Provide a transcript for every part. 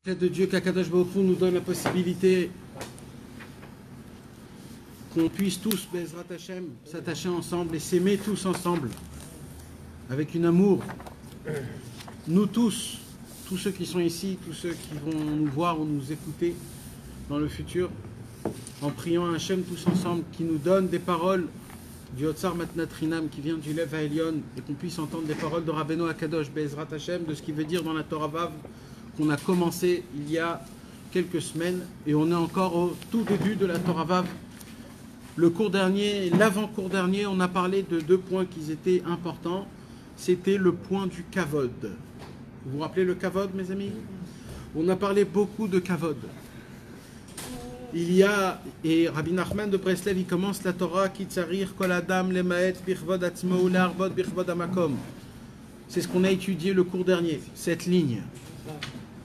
De Dieu qu'Akadosh Baruch Hu nous donne la possibilité qu'on puisse tous, Bezrat Hashem, s'attacher ensemble et s'aimer tous ensemble, avec un amour. Nous tous ceux qui sont ici, tous ceux qui vont nous voir ou nous écouter dans le futur, en priant à Hashem tous ensemble, qui nous donne des paroles du Otsar Matnat Rinam, qui vient du Lev HaElyon, et qu'on puisse entendre des paroles de Rabbeinu Akadosh, Bezrat Hashem, de ce qu'il veut dire dans la Torah Vav, qu'on a commencé il y a quelques semaines, et on est encore au tout début de la Torah Vav. Le cours dernier, l'avant-cours dernier, on a parlé de deux points qui étaient importants. C'était le point du kavod. Vous vous rappelez le kavod, mes amis? On a parlé beaucoup de kavod. Il y a, et Rabbi Nachman de Breslev, il commence la Torah, ki tsarir kol adam lemaet birvod atzmo ou larbod birvod amakom. C'est ce qu'on a étudié le cours dernier, cette ligne.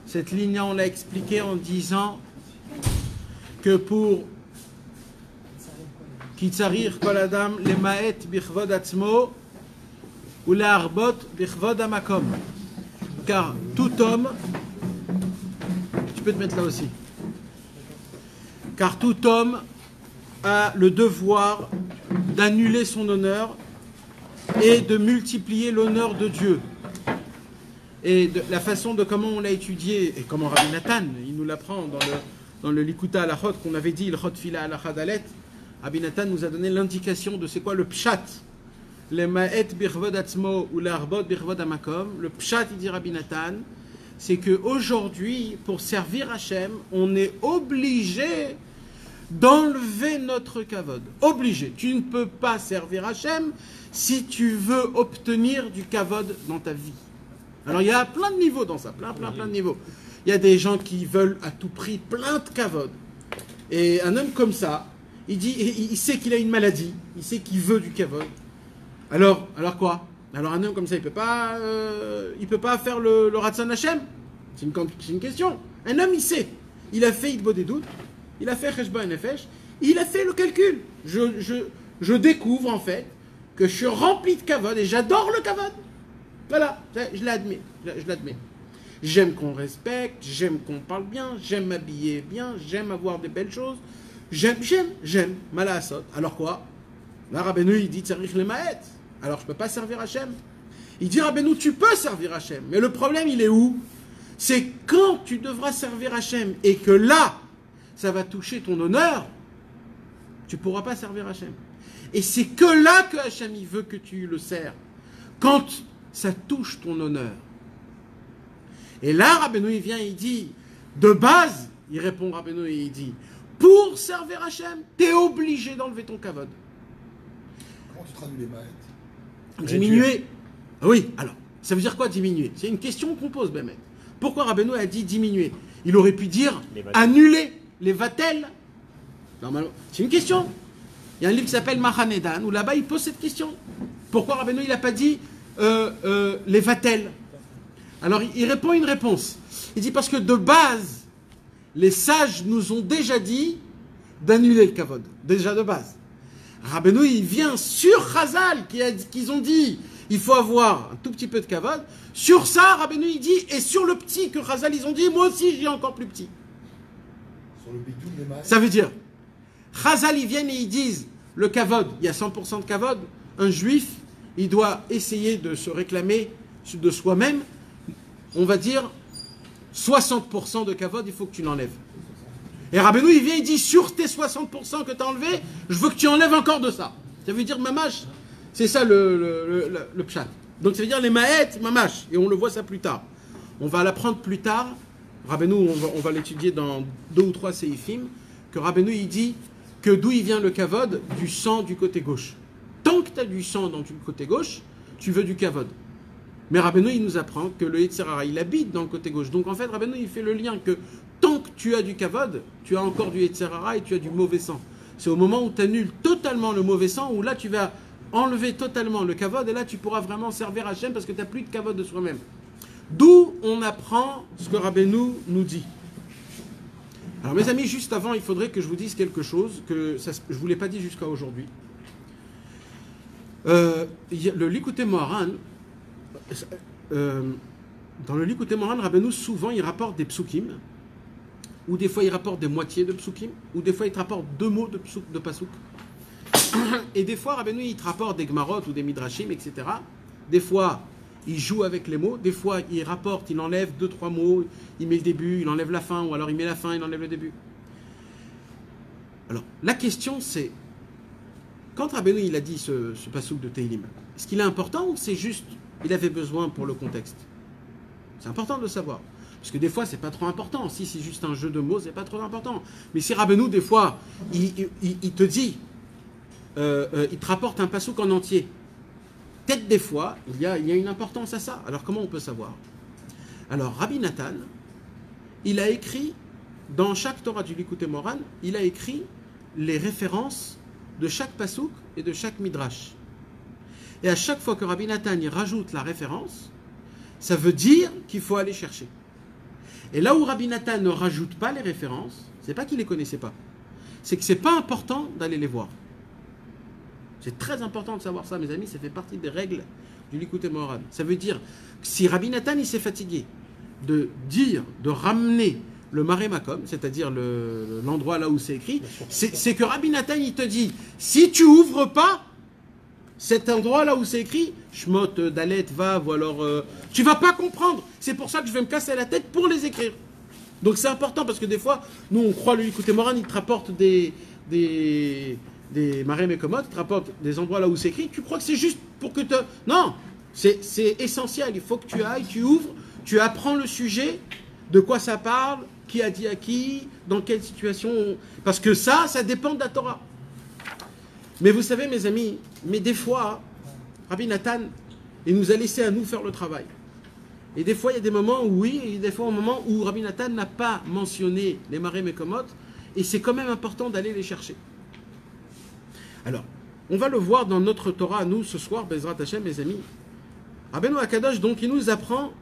Cette ligne-là, on l'a expliqué en disant que pour Kitzarir kol adam lemaet birvod atzmo ou larbot birvod amakom. Car tout homme, tu peux te mettre là aussi. Car tout homme a le devoir d'annuler son honneur et de multiplier l'honneur de Dieu. Et de la façon de comment on l'a étudié, et comment Rabbi Nathan, il nous l'apprend dans le Likuta Alachot, qu'on avait dit, il Chot Fila Alachad Alet, Rabbi Nathan nous a donné l'indication de c'est quoi le pshat. Le ma'et birvod atzmo ou l'arbot birvod amakom. Le pshat, il dit Rabbi Nathan, c'est qu'aujourd'hui, pour servir Hachem, on est obligé d'enlever notre kavod. Obligé. Tu ne peux pas servir Hachem si tu veux obtenir du kavod dans ta vie. Alors il y a plein de niveaux dans ça, plein de niveaux. Il y a des gens qui veulent à tout prix plein de kavod. Et un homme comme ça, il sait qu'il a une maladie, il sait qu'il veut du kavod. Alors quoi? Alors un homme comme ça, il peut pas faire le Ratzon Hashem. C'est une question. Un homme, il sait. Il a fait Hitbo des doutes, il a fait Cheshbon Nefesh, il a fait le calcul. Je découvre en fait que je suis rempli de kavod et j'adore le kavod. Voilà, je l'admets. J'aime qu'on respecte, j'aime qu'on parle bien, j'aime m'habiller bien, j'aime avoir des belles choses. J'aime. Mala asot. Alors quoi? Là, Rabbeinu, il dit Tsarich le Maet. Alors je ne peux pas servir Hachem. Il dit Rabbeinu, tu peux servir Hachem. Mais le problème, il est où? C'est quand tu devras servir Hachem et que là, ça va toucher ton honneur, tu ne pourras pas servir Hachem. Et c'est que là que Hachem, il veut que tu le sers. Quand ça touche ton honneur. Et là, Rabbeinu, il vient, il dit, de base, il répond Rabbeinu et il dit, pour servir Hachem, tu es obligé d'enlever ton kavod. Comment tu traduis les maêtes? Diminuer. Oui, alors, ça veut dire quoi diminuer? C'est une question qu'on pose, Bémet. Pourquoi Rabbeinu a dit diminuer? Il aurait pu dire annuler les vatels. Normalement, c'est une question. Il y a un livre qui s'appelle Mahanedan, où là-bas il pose cette question. Pourquoi Rabbeinu il n'a pas dit les vatels? Alors il répond une réponse. Il dit parce que de base, les sages nous ont déjà dit d'annuler le kavod. Déjà de base. Rabbeinu, il vient sur Chazal, qu'ils ont dit, il faut avoir un tout petit peu de kavod. Sur ça, Rabbeinu, il dit, et sur le petit que Chazal, ils ont dit, moi aussi, j'ai encore plus petit. Sur le bidoum des maêtes. Ça veut dire, Chazal, ils viennent et ils disent, le kavod, il y a 100% de kavod. Un juif, il doit essayer de se réclamer de soi-même, on va dire, 60% de kavod, il faut que tu l'enlèves. Et Rabbeinu, il vient, il dit, sur tes 60% que tu as enlevé, je veux que tu enlèves encore de ça. Ça veut dire mamash. C'est ça le pshat. Donc ça veut dire les maêtes, mamash. Et on le voit ça plus tard. On va l'apprendre plus tard. Rabbeinu, on va l'étudier dans 2 ou 3 séifim, que Rabbeinu, il dit que d'où il vient le kavod? Du sang du côté gauche. Tant que tu as du sang dans le côté gauche, tu veux du kavod. Mais Rabbeinu, il nous apprend que le Yetzer Hara, il habite dans le côté gauche. Donc en fait, Rabbeinu, il fait le lien que tant que tu as du kavod, tu as encore du Yetzer Hara et tu as du mauvais sang. C'est au moment où tu annules totalement le mauvais sang, où là tu vas enlever totalement le kavod, et là tu pourras vraiment servir Hachem parce que tu n'as plus de kavod de soi-même. D'où on apprend ce que Rabbeinu nous dit. Alors mes amis, juste avant, il faudrait que je vous dise quelque chose que je ne vous l'ai pas dit jusqu'à aujourd'hui. Le Likutei Moharan, dans le Likutei Moharan, Rabbeinu, souvent, il rapporte des psukim, ou des fois, il rapporte des moitiés de psukim, ou des fois, il te rapporte 2 mots de pasuk. Et des fois, Rabbeinu, il te rapporte des gmarot ou des midrashim, etc. Des fois, il joue avec les mots. Des fois, il rapporte, il enlève 2-3 mots, il met le début, il enlève la fin, ou alors il met la fin, il enlève le début. Alors, la question, c'est, quand Rabbeinu, il a dit ce pasuk de Tehillim, est-ce qu'il est important ou c'est juste, il avait besoin pour le contexte? C'est important de le savoir. Parce que des fois, c'est pas trop important. Si c'est juste un jeu de mots, c'est pas trop important. Mais si Rabbeinu, des fois, il te dit, il te rapporte un pasuk en entier, peut-être des fois, il y a une importance à ça. Alors comment on peut savoir? Alors Rabbi Nathan, il a écrit, dans chaque Torah du Likutei Moharan, il a écrit les références de chaque pasuk et de chaque midrash. Et à chaque fois que Rabbi Nathan y rajoute la référence, ça veut dire qu'il faut aller chercher. Et là où Rabbi Nathan ne rajoute pas les références, c'est pas qu'il les connaissait pas, c'est que c'est pas important d'aller les voir. C'est très important de savoir ça, mes amis, ça fait partie des règles du Likutei Moharan. Ça veut dire que si Rabbi Nathan il s'est fatigué de ramener le Maré Makom, c'est-à-dire l'endroit là où c'est écrit, c'est que Rabbi Nathan il te dit, si tu ouvres pas cet endroit là où c'est écrit, Shmot, Dalet, Vav, ou alors tu vas pas comprendre. C'est pour ça que je vais me casser la tête pour les écrire. Donc c'est important parce que des fois, nous on croit le Likutei Moharan, il te rapporte des Maré Mekomot, il te rapporte des endroits là où c'est écrit, tu crois que c'est juste pour que tu... Non, c'est essentiel, il faut que tu ailles, tu ouvres, tu apprends le sujet, de quoi ça parle, qui a dit à qui, dans quelle situation, parce que ça dépend de la Torah. Mais vous savez, mes amis, mais des fois, Rabbi Nathan, il nous a laissé à nous faire le travail. Et des fois, il y a des moments où oui, et des fois, un moment où Rabbi Nathan n'a pas mentionné les Maré Mekomot, et c'est quand même important d'aller les chercher. Alors, on va le voir dans notre Torah à nous ce soir, Bezrat Hashem, mes amis. Rabbeinu Akadosh, donc, il nous apprend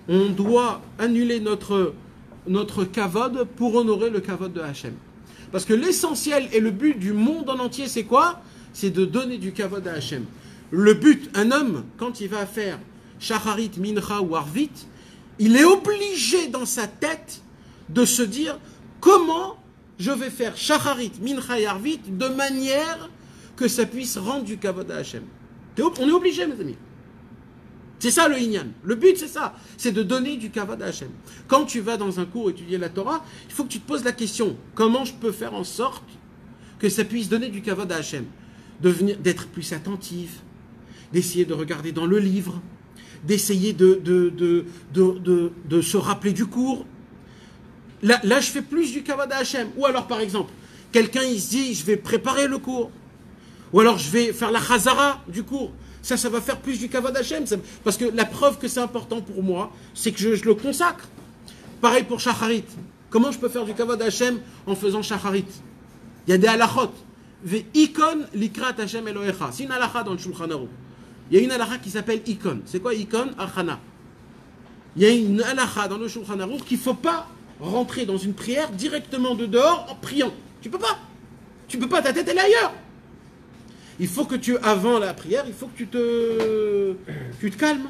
on doit annuler notre kavod pour honorer le kavod de Hashem. Parce que l'essentiel et le but du monde en entier, c'est quoi? C'est de donner du kavod à Hashem. Le but, un homme, quand il va faire shacharit, mincha ou arvit, il est obligé dans sa tête de se dire comment je vais faire shacharit, mincha et arvit de manière que ça puisse rendre du kavod à Hashem. On est obligé, mes amis. C'est ça le Inyan. Le but, c'est ça. C'est de donner du kavod à Hashem. Quand tu vas dans un cours étudier la Torah, il faut que tu te poses la question, comment je peux faire en sorte que ça puisse donner du kavod à Hashem? D'être plus attentif, d'essayer de regarder dans le livre, d'essayer de se rappeler du cours. Là, je fais plus du kavod à Hashem. Ou alors, par exemple, quelqu'un, il se dit, je vais préparer le cours. Ou alors, je vais faire la chazara du cours. Ça va faire plus du kavod Hashem. Parce que la preuve que c'est important pour moi, c'est que je le consacre. Pareil pour shacharit. Comment je peux faire du kavod Hashem en faisant shacharit? Il y a des halachot. Ve'ikon likrat Hashem Elohecha. C'est une halacha dans le Shulchan Aruch. Il y a une halacha qui s'appelle ikon. C'est quoi ikon? Achana. Il y a une halacha dans le Shulchan Aruch qu'il ne faut pas rentrer dans une prière directement de dehors en priant. Tu peux pas. Tu peux pas, ta tête elle est ailleurs. Il faut que avant la prière, il faut que tu te calmes.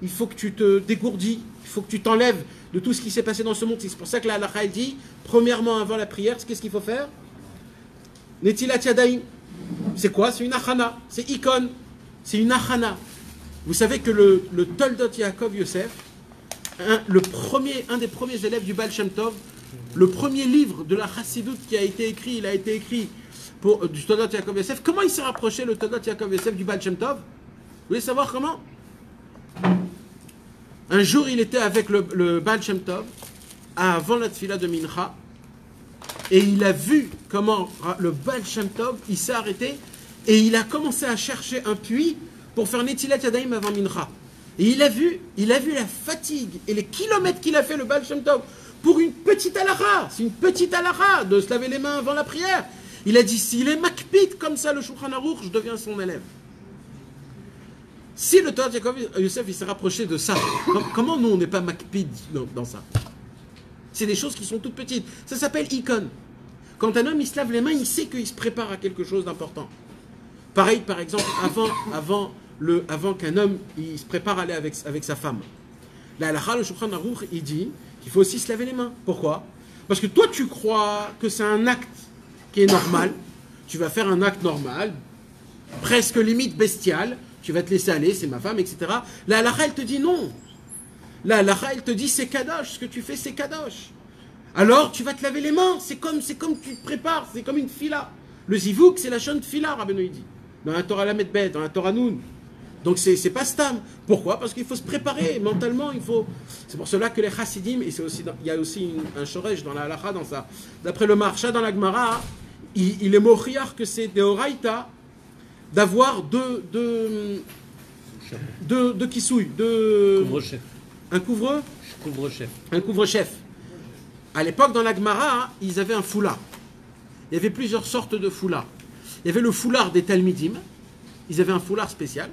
Il faut que tu te dégourdis. Il faut que tu t'enlèves de tout ce qui s'est passé dans ce monde. C'est pour ça que la halakha elle dit, premièrement, avant la prière, qu'est-ce qu'il faut faire? Netilat yadayim. C'est quoi? C'est une achana. C'est ikon. C'est une achana. Vous savez que le Toldot Yaakov Yosef, un des premiers élèves du Baal Shem Tov, le premier livre de la Chassidut qui a été écrit, il a été écrit du Toldot Yaakov Yosef. Comment il s'est rapproché, le Toldot Yaakov Yosef, du Baal Shem Tov? Vous voulez savoir comment? Un jour, il était avec le Baal Shem Tov, avant la tfila de Mincha, et il a vu comment le Baal Shem Tov, il s'est arrêté, et il a commencé à chercher un puits pour faire Netilat Yadayim avant Mincha. Et il a vu la fatigue et les kilomètres qu'il a fait, le Baal Shem Tov, pour une petite halakha. C'est une petite halakha de se laver les mains avant la prière. Il a dit, s'il est makpid comme ça, le Shulchan Aruch, je deviens son élève. Si le Toldot Yaakov Yosef il s'est rapproché de ça, comment nous on n'est pas makpid dans ça? C'est des choses qui sont toutes petites. Ça s'appelle ikon. Quand un homme il se lave les mains, il sait qu'il se prépare à quelque chose d'important. Pareil, par exemple, avant avant qu'un homme il se prépare à aller avec sa femme. La halakha, le Shulchan Aruch, il dit qu'il faut aussi se laver les mains. Pourquoi? Parce que toi, tu crois que c'est un acte qui est normal. Tu vas faire un acte normal, presque limite bestial. Tu vas te laisser aller, c'est ma femme, etc. La halakha, elle te dit non. La halakha, elle te dit c'est kadosh. Ce que tu fais, c'est kadosh. Alors, tu vas te laver les mains. C'est comme tu te prépares. C'est comme une fila. Le zivouk, c'est la shon fila, Rabbeinu dit. Dans la Torah Lamed Bet, dans la Torah Noun. Donc c'est pas stam. Pourquoi? Parce qu'il faut se préparer mentalement. C'est pour cela que les chassidim, et il y a aussi un shoresh dans la halakha, dans ça. D'après le Maharsha dans la Gemara, il est mochiach que c'est deoraita d'avoir deux kissouilles, Couvre-chef. un Couvre-chef. Un couvre-chef. À l'époque, dans la Gemara, ils avaient un foulard. Il y avait plusieurs sortes de foulards. Il y avait le foulard des Talmidim. Ils avaient un foulard spécial.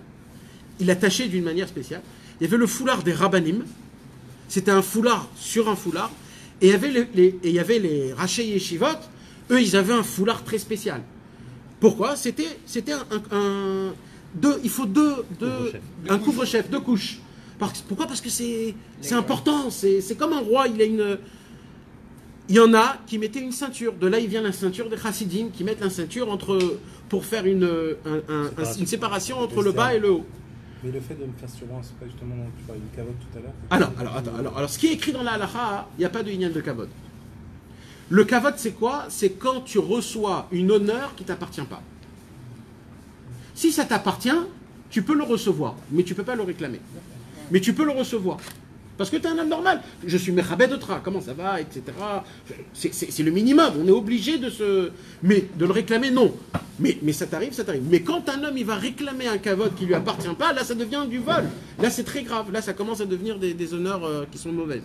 Il l'attachaient d'une manière spéciale. Il y avait le foulard des Rabbanim. C'était un foulard sur un foulard. Et il y avait les Rachei Yeshivot. Eux, ils avaient un foulard très spécial. Pourquoi? C'était il faut un couvre-chef, 2 couches. Pourquoi? Parce que c'est important. C'est comme un roi, il y en a qui mettaient une ceinture. De là, il vient la ceinture des chassidim qui mettent la ceinture pour faire une séparation entre le bas et le haut. Mais le fait de me faire souvent, c'est pas justement, tu parlais du kavod tout à l'heure. Alors, ce qui est écrit dans la halakha, il n'y a pas de inyan de kavod. Le kavod, c'est quoi? C'est quand tu reçois une honneur qui ne t'appartient pas. Si ça t'appartient, tu peux le recevoir, mais tu ne peux pas le réclamer. Mais tu peux le recevoir. Parce que tu es un homme normal. Je suis Mechabed Otra, comment ça va, etc. C'est le minimum. On est obligé mais de le réclamer, non. Mais ça t'arrive, ça t'arrive. Mais quand un homme il va réclamer un kavod qui ne lui appartient pas, là ça devient du vol. Là c'est très grave. Là ça commence à devenir des honneurs qui sont mauvaises.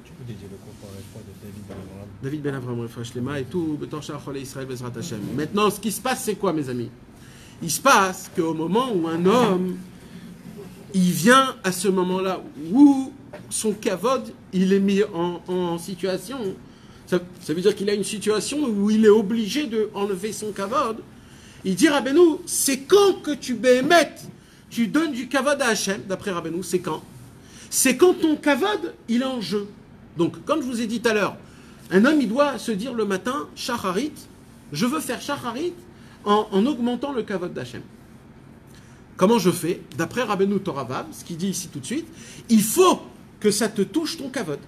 Tu peux dédier le cours par la foi de David Ben Avraham. David Ben Avraham Refresh Lema et tout. Israël Bezrat Hashem. Maintenant, ce qui se passe, c'est quoi, mes amis? Il se passe qu'au moment où un homme il vient à ce moment-là où son kavod, il est mis en situation. Ça veut dire qu'il a une situation où il est obligé d'enlever son kavod. Il dit, Rabbeinu, c'est quand que tu tu donnes du kavod à Hachem, d'après Rabbeinu, c'est quand? C'est quand ton kavod, il est en jeu. Donc, comme je vous ai dit tout à l'heure, un homme, il doit se dire le matin, shacharit, je veux faire shacharit en augmentant le kavod d'Hachem. Comment je fais? D'après Rabbeinu Toravav, ce qu'il dit ici tout de suite, il faut que ça te touche ton kavod.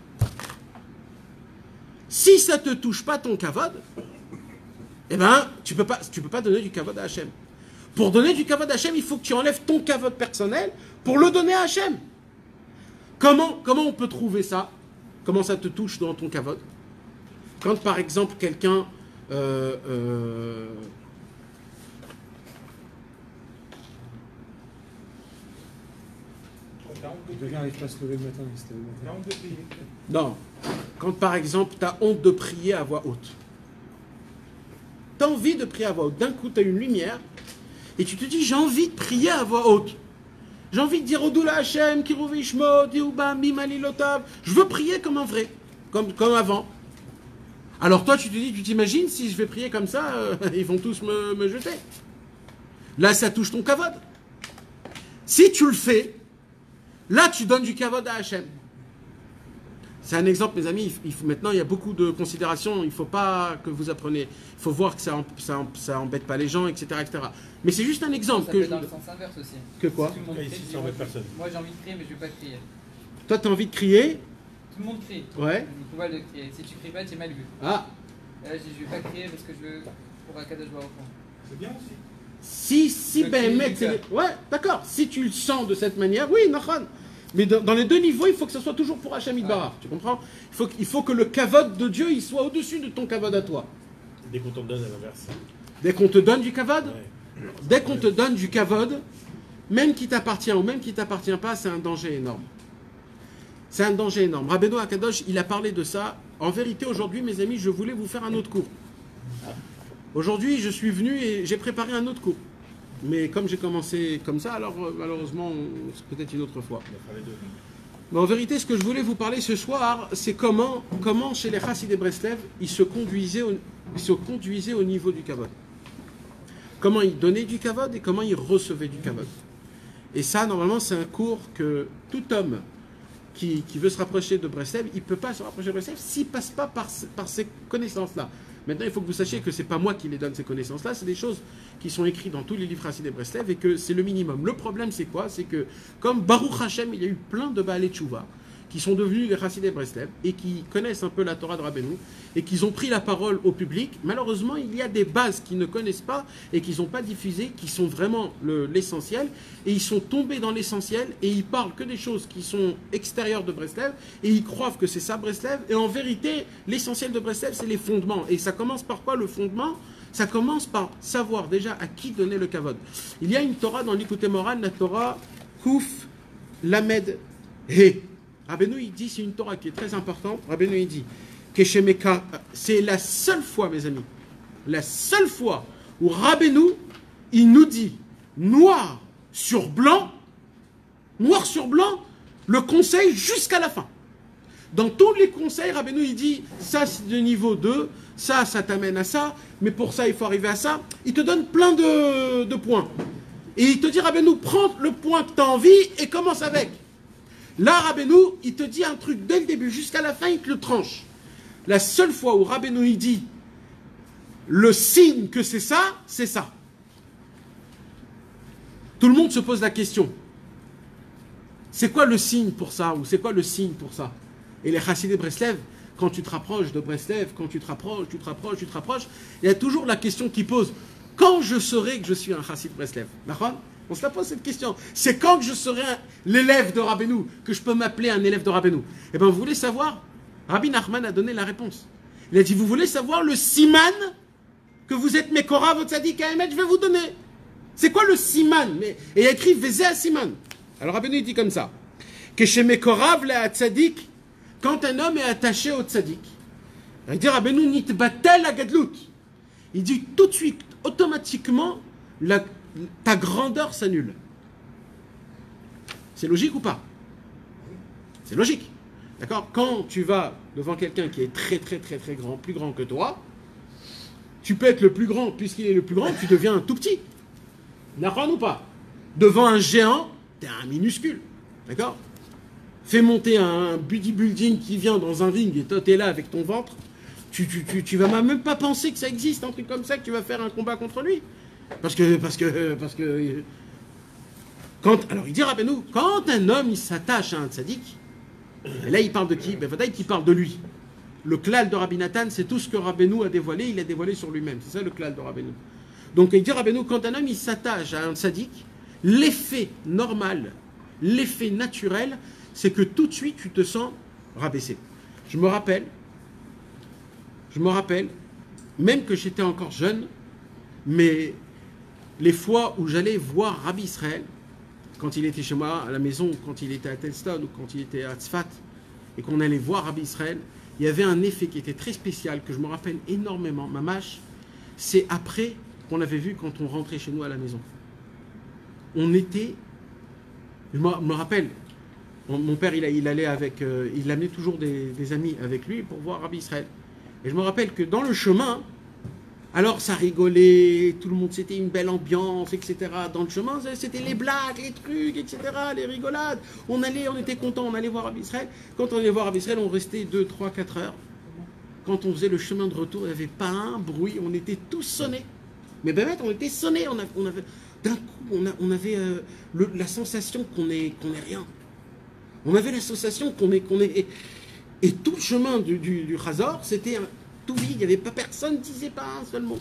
Si ça te touche pas ton kavod, eh ben, tu peux pas donner du kavod à Hachem. Pour donner du kavod à Hachem, il faut que tu enlèves ton kavod personnel pour le donner à Hachem. Comment on peut trouver ça? Comment ça te touche dans ton kavod? Quand par exemple quelqu'un Quelqu'un n'arrive pas à se lever le matin, il se lève le matin. Non. Quand par exemple, tu as honte de prier à voix haute. Tu as envie de prier à voix haute. D'un coup, tu as une lumière et tu te dis, j'ai envie de prier à voix haute. J'ai envie de dire Odoula Hashem, Kiruv Ishmo, Diouba, Mimali Lotav. Je veux prier comme un vrai, comme avant. Alors toi, tu te dis, tu t'imagines, si je vais prier comme ça, ils vont tous me jeter. Là, ça touche ton kavod. Si tu le fais, là, tu donnes du kavod à Hachem. C'est un exemple, mes amis. Maintenant, il y a beaucoup de considérations. Il ne faut pas que vous appreniez. Il faut voir que ça embête pas les gens, etc., etc. Mais c'est juste un exemple. Ça peut être dans le sens inverse aussi. Que quoi? Si tout le monde crie, ça embête personne. Moi, j'ai envie de crier, mais je ne vais pas crier. Toi, tu as envie de crier? Tout le monde crie. Ouais. Donc, on va le crier. Si tu cries pas, tu es mal vu. Ah. Et là, je ne vais pas crier parce que je veux pour Akadosh Baruch Hu. C'est bien aussi. Si ben mec, ouais, d'accord. Si tu le sens de cette manière, oui, nachan. Mais dans les deux niveaux, il faut que ça soit toujours pour Hachem Yitbarach. Tu comprends? Il faut que le kavod de Dieu, il soit au-dessus de ton kavod à toi. Dès qu'on t'en donne à l'inverse. Dès qu'on te donne du kavod, Ouais. dès qu'on te donne du kavod, même qui t'appartient ou même qui t'appartient pas, c'est un danger énorme. C'est un danger énorme. Rabbeinu Akadosh, il a parlé de ça. En vérité, aujourd'hui, mes amis, je voulais vous faire un autre cours. Aujourd'hui, je suis venu et j'ai préparé un autre cours. Mais comme j'ai commencé comme ça, alors malheureusement, c'est peut-être une autre fois. Mais en vérité, ce que je voulais vous parler ce soir, c'est comment chez les Chassidei Breslev, ils se conduisaient au niveau du kavod. Comment ils donnaient du kavod et comment ils recevaient du kavod. Et ça, normalement, c'est un cours que tout homme qui veut se rapprocher de Breslev, il ne peut pas se rapprocher de Breslev s'il ne passe pas par ces connaissances-là. Maintenant, il faut que vous sachiez que ce n'est pas moi qui les donne, ces connaissances-là, c'est des choses qui sont écrites dans tous les livres Hassidé Breslev et que c'est le minimum. Le problème, c'est quoi? C'est que, comme Baruch Hashem, il y a eu plein de Baalei Tchouva qui sont devenus les Hassidé Breslev et qui connaissent un peu la Torah de Rabbeinu et qui ont pris la parole au public. Malheureusement, il y a des bases qu'ils ne connaissent pas et qu'ils n'ont pas diffusées, qui sont vraiment l'essentiel, et ils sont tombés dans l'essentiel et ils parlent que des choses qui sont extérieures de Breslev et ils croient que c'est ça Breslev, et en vérité, l'essentiel de Breslev, c'est les fondements. Et ça commence par quoi le fondement? Ça commence par savoir déjà à qui donner le kavod. Il y a une Torah dans l'Ikouté Moran, la Torah Kouf Lamed He. Rabbeinu, il dit, c'est une Torah qui est très importante. Rabbeinu, il dit, c'est la seule fois, mes amis, la seule fois où Rabbeinu, il nous dit, noir sur blanc, le conseil jusqu'à la fin. Dans tous les conseils, Rabbeinu, il dit, ça c'est de niveau 2, ça t'amène à ça, mais pour ça, il faut arriver à ça. Il te donne plein de points. Et il te dit, Rabbeinu, prends le point que tu as envie et commence avec. Là, Rabbeinu, il te dit un truc dès le début, jusqu'à la fin, il te le tranche. La seule fois où Rabbeinu, il dit le signe que c'est ça, c'est ça. Tout le monde se pose la question. C'est quoi le signe pour ça? Ou c'est quoi le signe pour ça? Et les Hassidé Breslev, quand tu te rapproches de Breslev, quand tu te rapproches, il y a toujours la question qui pose, quand je saurai que je suis un Hassid Breslev? D'accord? On se la pose cette question. C'est quand que je serai l'élève de Rabbeinu que je peux m'appeler un élève de Rabbeinu? Eh bien, vous voulez savoir? Rabbi Nachman a donné la réponse. Il a dit, vous voulez savoir le siman que vous êtes Mekora, votre tzaddik à Emet? Je vais vous donner. C'est quoi le siman? Et il a écrit Vezé à siman. Alors Rabbeinu dit comme ça. Que chez Mekora, v'la tzaddik, quand un homme est attaché au tzaddik, il dit Rabbeinu nitbatel agadlut. Il dit tout de suite, automatiquement, ta grandeur s'annule. C'est logique ou pas? C'est logique. D'accord? Quand tu vas devant quelqu'un qui est très grand, plus grand que toi, tu peux être le plus grand, puisqu'il est le plus grand, tu deviens un tout petit. D'accord ou pas? Devant un géant, tu es un minuscule. D'accord? Fais monter un bodybuilding qui vient dans un ring et toi tu es là avec ton ventre, tu vas même pas penser que ça existe, un truc comme ça, que tu vas faire un combat contre lui. Parce que alors il dit Rabbeinu, quand un homme il s'attache à un tzaddik, et là il parle de qui? Ben il parle de lui. Le klal de Rabbi Nathan, c'est tout ce que Rabbeinu a dévoilé, il a dévoilé sur lui-même. C'est ça le klal de Rabbeinu. Donc il dit Rabbeinu, quand un homme il s'attache à un tzaddik, l'effet normal, l'effet naturel, c'est que tout de suite tu te sens rabaissé. Je me rappelle, même que j'étais encore jeune, mais les fois où j'allais voir Rabbi Israël, quand il était chez moi à la maison, quand il était à Telston ou quand il était à Tzfat, et qu'on allait voir Rabbi Israël, il y avait un effet qui était très spécial, que je me rappelle énormément. Mamash, c'est après qu'on l'avait vu quand on rentrait chez nous à la maison. On était, je me rappelle, mon père il allait avec, il amenait toujours des amis avec lui pour voir Rabbi Israël. Et je me rappelle que dans le chemin, alors ça rigolait, tout le monde, c'était une belle ambiance, etc. Dans le chemin, c'était les blagues, les trucs, etc., les rigolades. On était contents, on allait voir Rabbi Israël. Quand on allait voir Rabbi Israël, on restait 2, 3, 4 heures. Quand on faisait le chemin de retour, il n'y avait pas un bruit, on était tous sonnés. Mais ben on était sonnés, on avait, d'un coup, on avait la sensation qu'on est rien. On avait la sensation qu'on est... Et tout le chemin du Chazor, c'était tout vide, il n'y avait pas personne, ne disait pas un seul mot.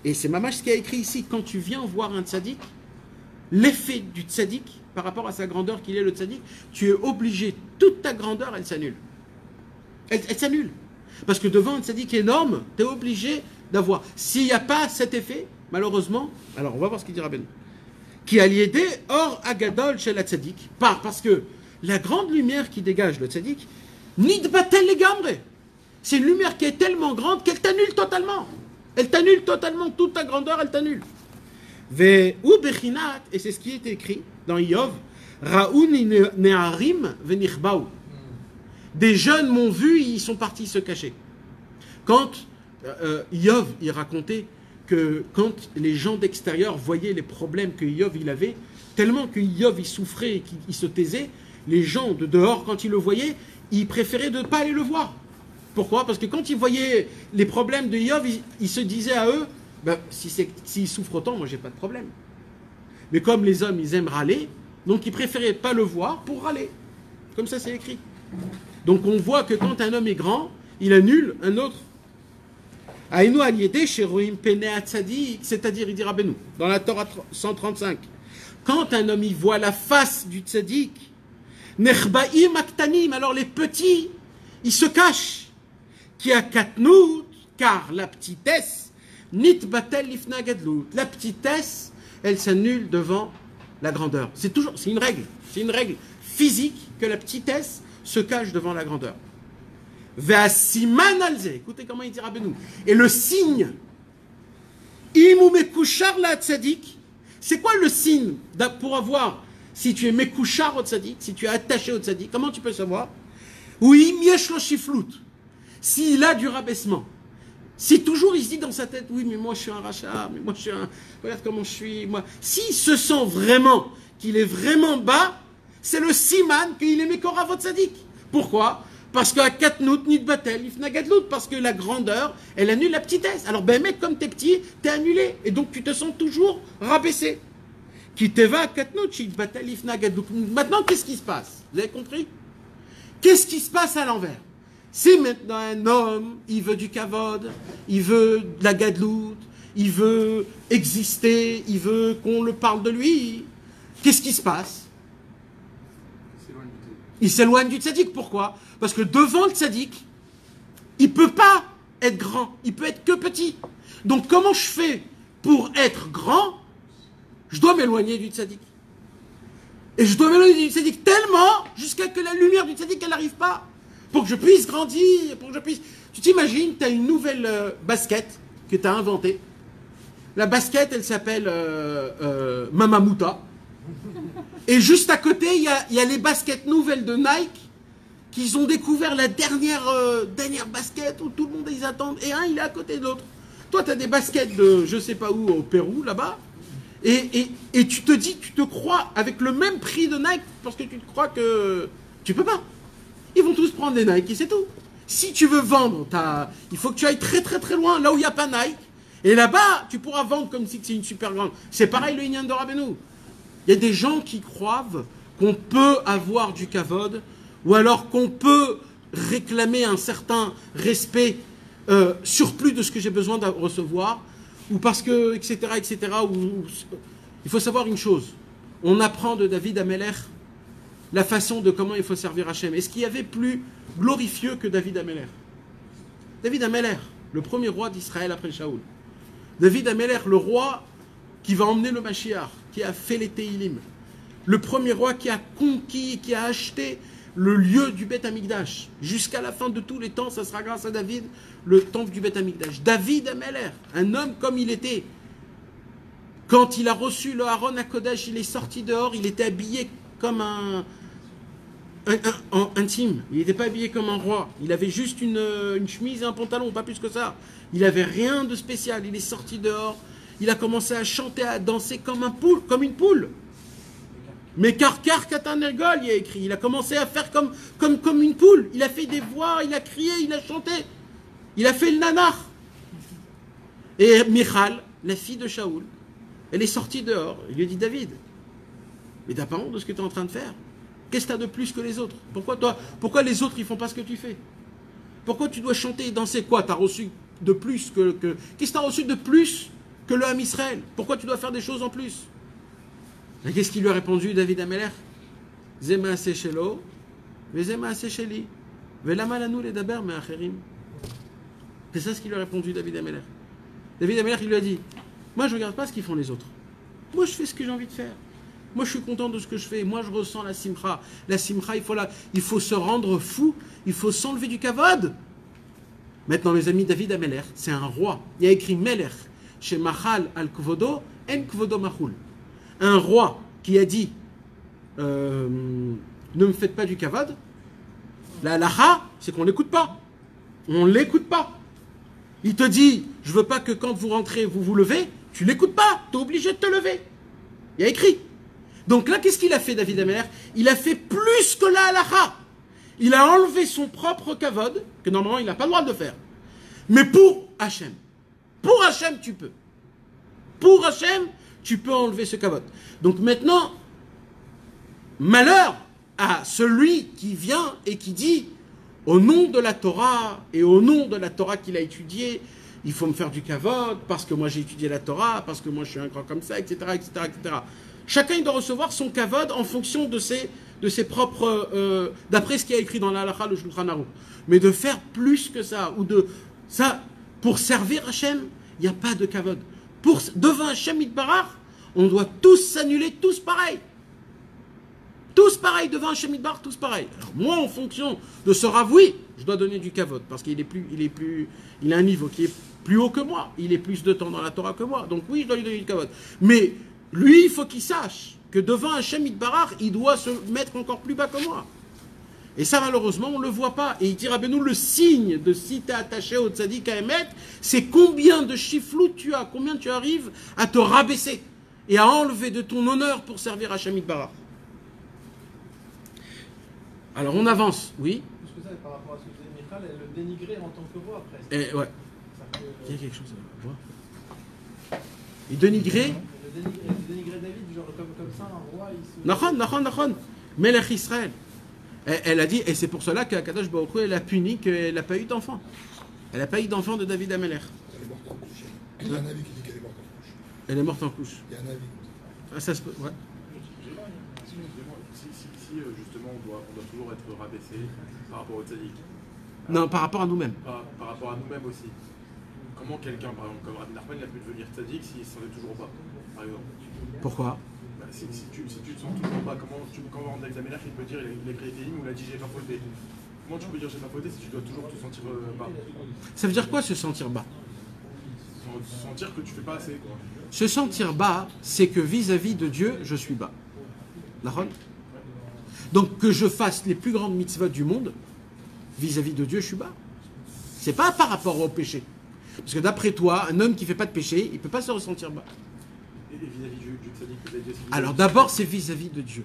Et c'est Mamash qui a écrit ici, quand tu viens voir un tzaddik, l'effet du tzaddik, par rapport à sa grandeur qu'il est le tzaddik, tu es obligé, toute ta grandeur, elle s'annule. Elle s'annule. Parce que devant un tzaddik énorme, tu es obligé d'avoir. S'il n'y a pas cet effet, malheureusement, alors on va voir ce qu'il dit Rabbeinu. Qui a lié or agadol chez la tzaddik. Parce que la grande lumière qui dégage le tzaddik, nidbatel legamre. C'est une lumière qui est tellement grande qu'elle t'annule totalement. Elle t'annule totalement, toute ta grandeur, elle t'annule. Et c'est ce qui est écrit dans Yov, Raouni ne'arim venichbaou. Des jeunes m'ont vu, ils sont partis se cacher. Quand Yov, il racontait que quand les gens d'extérieur voyaient les problèmes que Iov il avait, tellement que Iov il souffrait et qu'il se taisait, les gens de dehors, quand ils le voyaient, ils préféraient de ne pas aller le voir. Pourquoi? Parce que quand ils voyaient les problèmes de Iov, ils se disaient à eux, ben, s'il souffre autant, moi j'ai pas de problème. Mais comme les hommes, ils aiment râler, donc ils préféraient pas le voir pour râler. Comme ça, c'est écrit. Donc on voit que quand un homme est grand, il annule un autre. Aïnou aliédé chez Rohim Penea Tzadik, c'est-à-dire, il dira Benou, dans la Torah 135, quand un homme y voit la face du Tzadik, Nechbaim Aktanim, alors les petits, ils se cachent. Qui a katnout, car la petitesse, nit batel lifna gadlut. La petitesse, elle s'annule devant la grandeur. C'est une règle physique que la petitesse se cache devant la grandeur. Ve'asiman alze, écoutez comment il dira Benou. Et le signe, imu mekushar la tzadik, c'est quoi le signe pour avoir si tu es mekushar au tzadik, si tu es attaché au tzadik, comment tu peux savoir? Oui, miesh lo shiflut. S'il a du rabaissement, si toujours il se dit dans sa tête, oui, mais moi je suis un rachat, mais moi je suis un. Regarde comment je suis, moi. S'il se sent vraiment qu'il est vraiment bas, c'est le siman qu'il est Mekoravot Tzadik. Pourquoi? Parce qu'à Katnout, Nidbatel, Ifnagadlout, parce que la grandeur, elle annule la petitesse. Alors, ben, mec, comme t'es petit, t'es annulé. Et donc, tu te sens toujours rabaissé. Qui te va à Katnout, Nidbatel, Ifnagadlout. Maintenant, qu'est-ce qui se passe? Vous avez compris? Qu'est-ce qui se passe à l'envers? Si maintenant un homme, il veut du kavod, il veut de la gadlout, il veut exister, il veut qu'on le parle de lui, qu'est-ce qui se passe? Il s'éloigne du tzaddik. Pourquoi? Parce que devant le tzaddik, il ne peut pas être grand, il peut être que petit. Donc comment je fais pour être grand? Je dois m'éloigner du tzaddik. Et je dois m'éloigner du tzaddik tellement jusqu'à que la lumière du tzaddik, elle n'arrive pas. Pour que je puisse grandir, pour que je puisse... Tu t'imagines, tu as une nouvelle basket que tu as inventée. La basket, elle s'appelle Mamamuta. Et juste à côté, il y a les baskets nouvelles de Nike qu'ils ont découvert la dernière basket où tout le monde, ils attendent. Et un, il est à côté de l'autre. Toi, tu as des baskets de je sais pas où, au Pérou, là-bas. Et tu te dis, tu te crois avec le même prix de Nike parce que tu te crois que... Tu peux pas. Ils vont tous prendre des Nike et c'est tout. Si tu veux vendre, il faut que tu ailles très très très loin, là où il n'y a pas Nike. Et là-bas, tu pourras vendre comme si c'est une super grande. C'est pareil le Inyan de Rabbeinu. Il y a des gens qui croient qu'on peut avoir du kavod, ou alors qu'on peut réclamer un certain respect surplus de ce que j'ai besoin de recevoir, ou parce que, etc., etc. Il faut savoir une chose. On apprend de David Amelech la façon de comment il faut servir Hachem. Est-ce qu'il y avait plus glorifieux que David Amelech? David Amelech, le premier roi d'Israël après Shaoul. David Amelech, le roi qui va emmener le Mashiach, qui a fait les Teilim. Le premier roi qui a conquis, qui a acheté le lieu du Beth Amikdash. Jusqu'à la fin de tous les temps, ça sera grâce à David, le temple du Beth Amikdash. David Amelech, un homme comme il était. Quand il a reçu le Aaron à Kodesh, il est sorti dehors, il était habillé comme un intime. Il n'était pas habillé comme un roi. Il avait juste une chemise et un pantalon, pas plus que ça. Il n'avait rien de spécial. Il est sorti dehors. Il a commencé à chanter, à danser comme une poule. Mais Karkar Katanergol, il a écrit. Il a commencé à faire comme une poule. Il a fait des voix, il a crié, il a chanté. Il a fait le nanar. Et Michal, la fille de Shaoul, elle est sortie dehors. Il lui a dit, David, mais t'as pas honte de ce que tu es en train de faire? Qu'est-ce que tu as de plus que les autres? Pourquoi les autres, ils font pas ce que tu fais? Pourquoi tu dois chanter et danser? Quoi? Tu as reçu de plus que... Qu'est-ce que tu as reçu de plus que le Ham Israël? Pourquoi tu dois faire des choses en plus? Et qu'est-ce qu'il lui a répondu, David Amelech? Zema aseshelo, vezema asesheli, velama lanu ledaber me'acherim. C'est ça ce qu'il lui a répondu, David Amelech. David Amelech, il lui a dit, moi je regarde pas ce qu'ils font les autres. Moi je fais ce que j'ai envie de faire. Moi, je suis content de ce que je fais. Moi, je ressens la simcha. La simcha, il faut se rendre fou. Il faut s'enlever du kavod. Maintenant, mes amis, David Amelech, c'est un roi. Il a écrit Melech, chez Machal al-Kvodo, en Kvodo Machul. Un roi qui a dit ne me faites pas du kavod. La halacha, c'est qu'on l'écoute pas. On l'écoute pas. Il te dit, je veux pas que quand vous rentrez, vous vous levez, tu l'écoutes pas, tu es obligé de te lever. Il y a écrit. Donc là, qu'est-ce qu'il a fait, David Ameller? Il a fait plus que la halakha. Il a enlevé son propre kavod, que normalement il n'a pas le droit de faire. Mais pour Hachem. Pour Hachem, tu peux. Pour Hachem, tu peux enlever ce kavod. Donc maintenant, malheur à celui qui vient et qui dit, au nom de la Torah, et au nom de la Torah qu'il a étudiée, il faut me faire du kavod, parce que moi j'ai étudié la Torah, parce que moi je suis un grand comme ça, etc., etc., etc. Chacun il doit recevoir son kavod en fonction de ses propres... d'après ce qui est écrit dans la halakha, le Shulchan Aruch. Mais de faire plus que ça, ou de... ça, pour servir Hachem, il n'y a pas de kavod. Devant Hachem Yitbarach, on doit tous s'annuler, tous pareils. Tous pareils, devant Hachem Yitbarach, tous pareils. Alors moi, en fonction de ce rav, oui, je dois donner du kavod, parce qu'il il a un niveau qui est plus haut que moi, il est plus de temps dans la Torah que moi, donc oui, je dois lui donner du kavod. Mais lui, il faut qu'il sache que devant Hachem Yitbarach, il doit se mettre encore plus bas que moi. Et ça, malheureusement, on ne le voit pas. Et il dit, Rabbeinu, le signe de si tu es attaché au tzaddik à Emet, c'est combien de chiflou tu as, combien tu arrives à te rabaisser et à enlever de ton honneur pour servir Hachem Yitbarach. Alors, on avance, oui. Parce que ça, par rapport à ce que disait Michal, elle le dénigrait en tant que roi, presque. Et, ouais. Que... Il y a quelque chose à voir. Il dénigrait. Elle dénigrait David, genre comme ça, un roi, il se... Nachon. Melech Israël. Elle a dit, et c'est pour cela qu'Akadosh Baruch Hu, elle a puni qu'elle n'a pas eu d'enfant. Elle n'a pas eu d'enfant de David Ameller. Elle est morte en couche. Il y a un avis qui dit qu'elle est morte en couche. Elle est morte en couche. Il y a un avis. Ah, ça se peut, ouais. Si justement on doit toujours être rabaissé par rapport au tzaddik. Non, par rapport à nous-mêmes. Par rapport à nous-mêmes aussi. Comment quelqu'un, par exemple, comme Rabbi Nachman, il a pu devenir tzaddik s'il ne s'en est toujours pas, par exemple? Pourquoi? Si tu te sens toujours pas, quand on rentre avec Ameller, il peut dire il a écrit les ou il a dit j'ai pas fauté. Comment tu peux dire j'ai pas fauté si tu dois toujours te sentir bas? Ça veut dire quoi se sentir bas? Sentir que tu fais pas assez, quoi. Se sentir bas, c'est que vis-à-vis de Dieu, je suis bas. D'accord? Donc que je fasse les plus grandes mitzvot du monde, vis-à-vis de Dieu, je suis bas. C'est pas par rapport au péché. Parce que d'après toi, un homme qui ne fait pas de péché, il ne peut pas se ressentir bas. Et vis-à-vis du tzaddik, vous avez dit... Alors d'abord, c'est vis-à-vis de Dieu.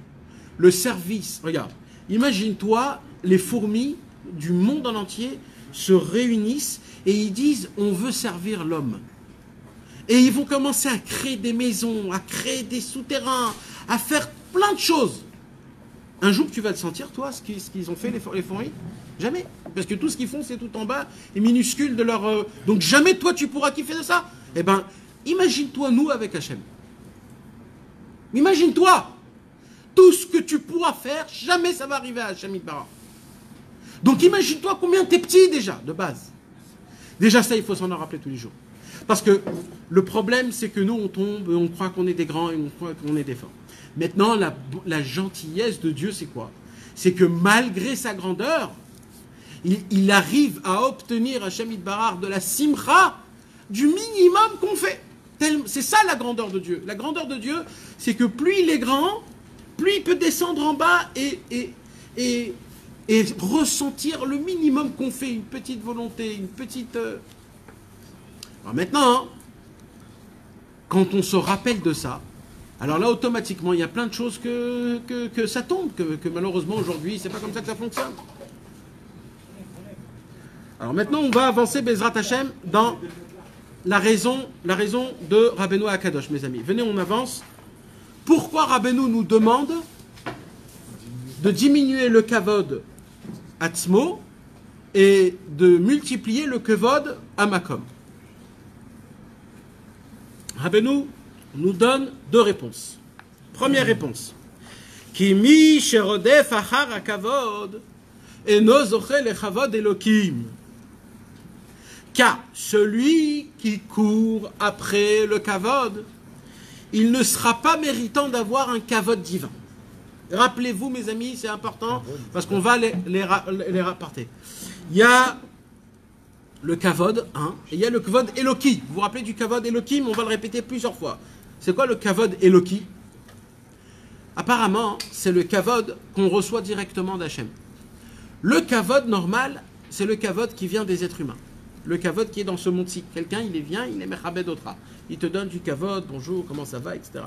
Le service, regarde, imagine-toi, les fourmis du monde en entier se réunissent et ils disent, on veut servir l'homme. Et ils vont commencer à créer des maisons, à créer des souterrains, à faire plein de choses. Un jour, tu vas te sentir, toi, ce qu'ils ont fait, les fourmis? Jamais. Parce que tout ce qu'ils font, c'est tout en bas et minuscule de leur... Donc jamais, toi, tu pourras kiffer de ça. Eh bien, imagine-toi, nous, avec Hachem. Imagine-toi. Tout ce que tu pourras faire, jamais ça va arriver à Hachem Yitbarach. Donc imagine-toi combien t'es petit déjà, de base. Déjà ça, il faut s'en en rappeler tous les jours. Parce que le problème, c'est que nous, on tombe, on croit qu'on est des grands et on croit qu'on est des forts. Maintenant, la gentillesse de Dieu, c'est quoi? C'est que malgré sa grandeur, il arrive à obtenir Hachem Yitbarach de la simcha du minimum qu'on fait. C'est ça la grandeur de Dieu. La grandeur de Dieu, c'est que plus il est grand, plus il peut descendre en bas et ressentir le minimum qu'on fait, une petite volonté, une petite... Alors maintenant, quand on se rappelle de ça, alors là, automatiquement, il y a plein de choses que ça tombe, que malheureusement, aujourd'hui, c'est pas comme ça que ça fonctionne. Alors maintenant, on va avancer, Bezrat Hashem, dans la raison de Rabbeinu Akadosh, mes amis. Venez, on avance. Pourquoi Rabbeinu nous demande de diminuer le kavod atzmo et de multiplier le kavod amakom? Rabbeinu nous donne deux réponses. Première réponse. Ki mi sherodef achar hakavod eno zoche lechavod elokim. Car celui qui court après le kavod, il ne sera pas méritant d'avoir un kavod divin. Rappelez-vous, mes amis, c'est important, parce qu'on va les rapporter. Il y a le kavod, et il y a le kavod Eloki. Vous vous rappelez du kavod Elokim? On va le répéter plusieurs fois. C'est quoi le kavod Eloki? Apparemment, c'est le kavod qu'on reçoit directement d'Hachem. Le kavod normal, c'est le kavod qui vient des êtres humains. le kavod qui est dans ce monde-ci. Quelqu'un, il vient, il est mechabed otra. Il te donne du kavod, bonjour, comment ça va, etc.